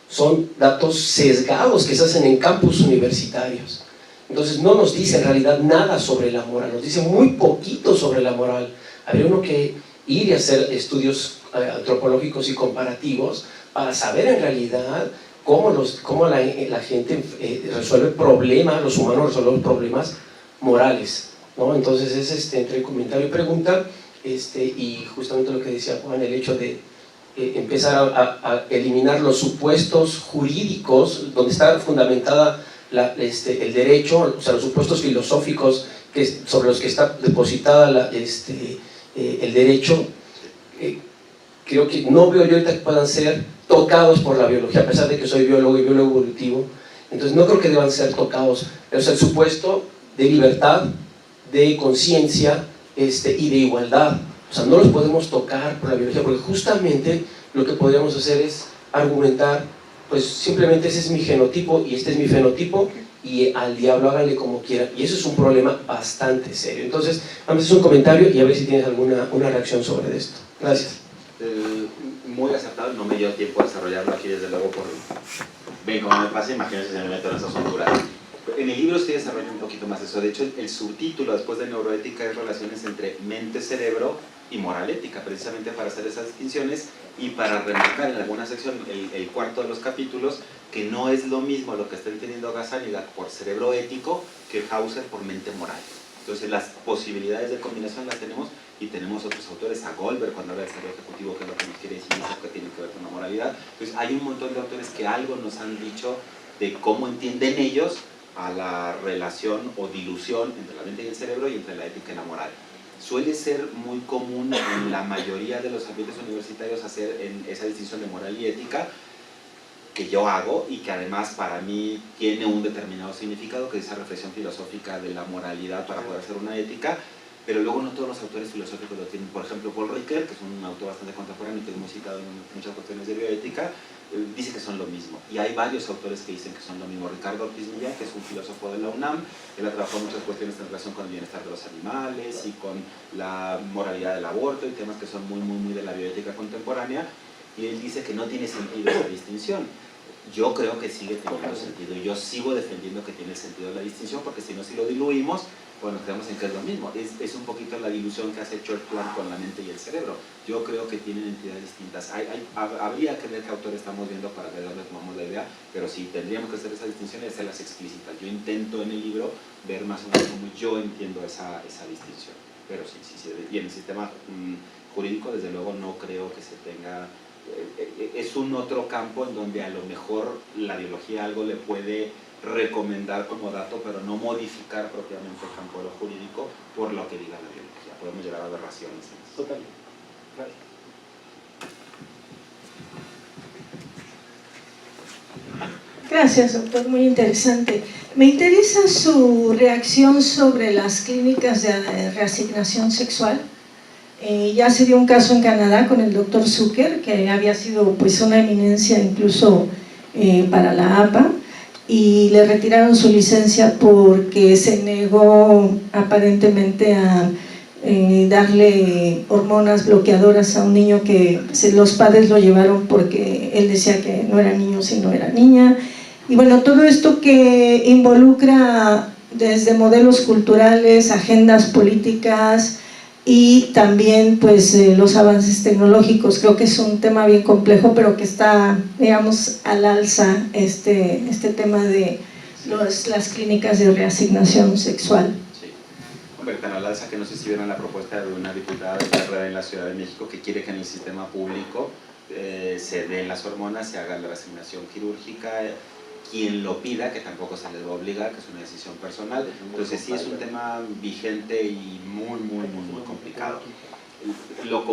Son datos sesgados que se hacen en campus universitarios. Entonces no nos dice en realidad nada sobre la moral, nos dice muy poquito sobre la moral. Habría uno que ir y hacer estudios antropológicos y comparativos para saber en realidad cómo la gente resuelve problemas, los humanos resuelven problemas morales, ¿no? Entonces es entre comentario y pregunta, y justamente lo que decía Juan, el hecho de empezar a eliminar los supuestos jurídicos donde está fundamentada el derecho, o sea, los supuestos filosóficos sobre los que está depositada el derecho. Creo que no veo yo ahorita que puedan ser tocados por la biología, a pesar de que soy biólogo y biólogo evolutivo. Entonces no creo que deban ser tocados, pero es el supuesto de libertad, de conciencia y de igualdad. O sea, no los podemos tocar por la biología, porque justamente lo que podríamos hacer es argumentar, pues simplemente ese es mi genotipo y este es mi fenotipo, y al diablo háganle como quieran, y eso es un problema bastante serio. Entonces, vamos a hacer un comentario y a ver si tienes una reacción sobre esto. Gracias. Muy acertado, no me dio tiempo a desarrollarlo aquí desde luego ven, como me pasa, imagínense si me meto en esas honduras. En el libro estoy desarrollando un poquito más eso. De hecho, el subtítulo después de neuroética es relaciones entre mente-cerebro y moral ética, precisamente para hacer esas distinciones y para remarcar en alguna sección, el cuarto de los capítulos, que no es lo mismo lo que está entendiendo Gazzaniga por cerebro ético que Hauser por mente moral. Entonces las posibilidades de combinación las tenemos, y tenemos otros autores, a Goldberg cuando habla del cerebro ejecutivo, que es lo que nos quiere decir, eso que tiene que ver con la moralidad. Entonces hay un montón de autores que algo nos han dicho de cómo entienden ellos a la relación o dilución entre la mente y el cerebro y entre la ética y la moral. Suele ser muy común en la mayoría de los ambientes universitarios hacer esa distinción de moral y ética, que yo hago y que además para mí tiene un determinado significado, que es esa reflexión filosófica de la moralidad para poder hacer una ética, pero luego no todos los autores filosóficos lo tienen. Por ejemplo, Paul Ricoeur, que es un autor bastante contemporáneo que es muy citado en muchas cuestiones de bioética, dice que son lo mismo, y hay varios autores que dicen que son lo mismo. Ricardo Ortiz Millán, que es un filósofo de la UNAM, él ha trabajado muchas cuestiones en relación con el bienestar de los animales y con la moralidad del aborto y temas que son muy de la bioética contemporánea, y él dice que no tiene sentido esa distinción. Yo creo que sigue teniendo sentido, y yo sigo defendiendo que tiene sentido la distinción, porque si no, si lo diluimos, pues nos quedamos en que es lo mismo. Es un poquito la dilución que hace Churchland con la mente y el cerebro. Yo creo que tienen entidades distintas. Habría que ver qué autor estamos viendo para ver dónde tomamos la idea, pero sí, tendríamos que hacer esa distinción y hacerlas explícitas. Yo intento en el libro ver más o menos cómo yo entiendo esa distinción. Pero sí, y en el sistema jurídico, desde luego, no creo que se tenga... es un otro campo en donde a lo mejor la biología algo le puede recomendar como dato, pero no modificar propiamente el campo de lo jurídico por lo que diga la biología. Podemos llegar a aberraciones. Totalmente. Vale. Gracias, doctor, muy interesante. Me interesa su reacción sobre las clínicas de reasignación sexual. Ya se dio un caso en Canadá con el doctor Zucker, que había sido pues una eminencia incluso para la APA, y le retiraron su licencia porque se negó aparentemente a darle hormonas bloqueadoras a un niño que los padres lo llevaron porque él decía que no era niño sino era niña. Y bueno, todo esto que involucra desde modelos culturales, agendas políticas y también pues los avances tecnológicos, creo que es un tema bien complejo, pero que está, digamos, al alza este tema de las clínicas de reasignación sexual. Sí. Hombre, tan al alza que no sé si vieron la propuesta de una diputada de PRD en la Ciudad de México que quiere que en el sistema público se den las hormonas, se haga la reasignación quirúrgica, quien lo pida, que tampoco se les va a obligar, que es una decisión personal. Entonces sí es un tema vigente y muy complicado. Lo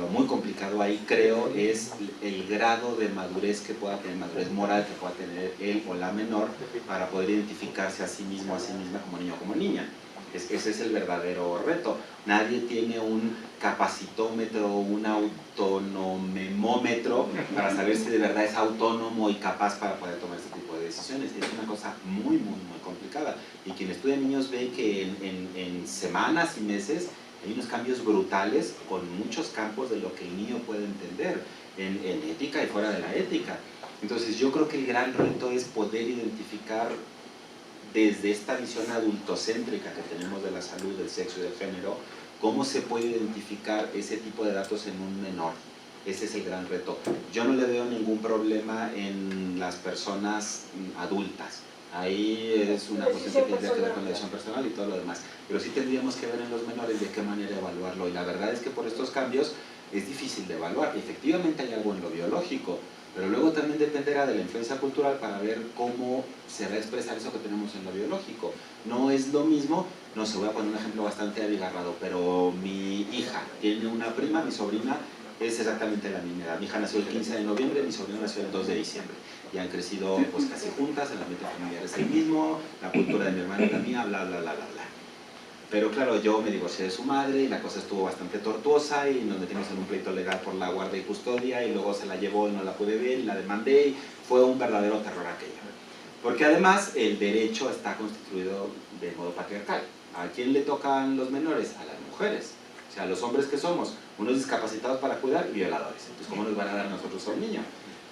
muy complicado ahí creo es el grado de madurez que pueda tener, madurez moral que pueda tener él o la menor para poder identificarse a sí mismo, a sí misma como niño o como niña. Ese es el verdadero reto. Nadie tiene un capacitómetro, un autonomemómetro para saber si de verdad es autónomo y capaz para poder tomar este tipo de decisiones. Es una cosa muy complicada. Y quien estudia niños ve que en semanas y meses hay unos cambios brutales con muchos campos de lo que el niño puede entender en ética y fuera de la ética. Entonces yo creo que el gran reto es poder identificar desde esta visión adultocéntrica que tenemos de la salud, del sexo y del género, cómo se puede identificar ese tipo de datos en un menor. Ese es el gran reto. Yo no le veo ningún problema en las personas adultas. Ahí es una cuestión que tendría que ver con la decisión personal y todo lo demás. Pero sí tendríamos que ver en los menores de qué manera evaluarlo. Y la verdad es que por estos cambios es difícil de evaluar. Efectivamente hay algo en lo biológico, pero luego también dependerá de la influencia cultural para ver cómo se va a expresar eso que tenemos en lo biológico. No es lo mismo, no sé, voy a poner un ejemplo bastante abigarrado, pero mi hija tiene una prima, mi sobrina es exactamente la misma edad. Mi hija nació el 15 de noviembre, mi sobrina nació el 2 de diciembre. Y han crecido pues casi juntas, el ambiente familiar es el mismo, la cultura de mi hermana y la mía, bla. Pero claro, yo me divorcié de su madre y la cosa estuvo bastante tortuosa y nos metimos en un pleito legal por la guardia y custodia y luego se la llevó y no la pude ver y la demandé y fue un verdadero terror aquello. Porque además el derecho está constituido de modo patriarcal. ¿A quién le tocan los menores? A las mujeres. O sea, los hombres que somos, unos discapacitados para cuidar y violadores. Entonces, ¿cómo nos van a dar a nosotros a un niño?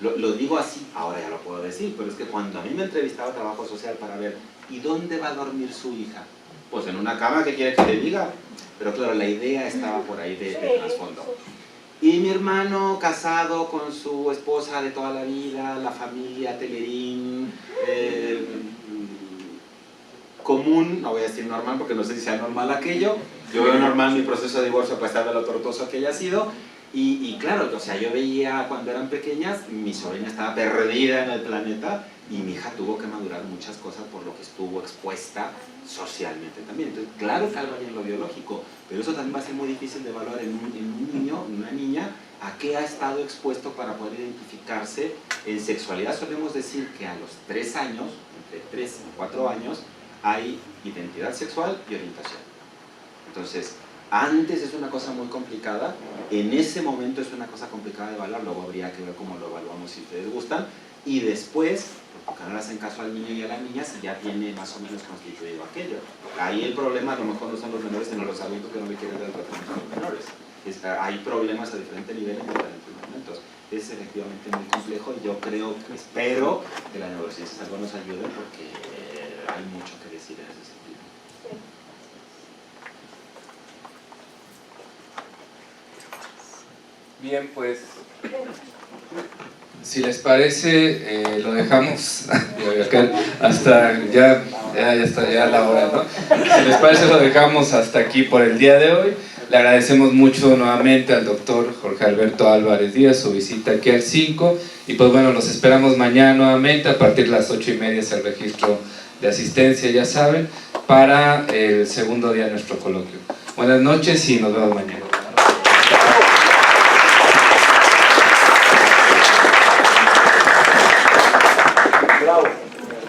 Lo digo así, ahora ya lo puedo decir, pero es que cuando a mí me entrevistaba Trabajo Social para ver ¿y dónde va a dormir su hija? Pues en una cama, ¿qué quiere que le diga? Pero claro, la idea estaba por ahí de trasfondo. Y mi hermano casado con su esposa de toda la vida, la familia, Telerín, común, no voy a decir normal porque no sé si sea normal aquello, yo veo normal mi proceso de divorcio a pesar de lo tortuoso que haya sido, y claro, o sea, yo veía cuando eran pequeñas, mi sobrina estaba perdida en el planeta y mi hija tuvo que madurar muchas cosas por lo que estuvo expuesta socialmente también. Entonces, claro que algo hay en lo biológico, pero eso también va a ser muy difícil de evaluar en un niño, en una niña, a qué ha estado expuesto para poder identificarse. En sexualidad solemos decir que a los 3 años, entre 3 y 4 años, hay identidad sexual y orientación. Entonces, antes es una cosa muy complicada, en ese momento es una cosa complicada de evaluar, luego habría que ver cómo lo evaluamos si ustedes gustan, y después, porque no le hacen caso al niño y a la niña, si ya tiene más o menos constituido aquello. Ahí el problema a lo mejor no son los menores, sino los adultos que no le quieren dar el tratamiento a los menores. Hay problemas a diferentes niveles en diferentes momentos. Es efectivamente muy complejo y yo creo, espero que la neurociencia algo nos ayude porque hay mucho que decir en ese sentido. Bien, pues, si les parece, lo dejamos hasta ya está ya la hora, ¿no? Si les parece, lo dejamos hasta aquí por el día de hoy. Le agradecemos mucho nuevamente al doctor Jorge Alberto Álvarez Díaz su visita aquí al 5, y pues bueno, los esperamos mañana nuevamente a partir de las 8:30 es el registro de asistencia, ya saben, para el segundo día de nuestro coloquio. Buenas noches y nos vemos mañana.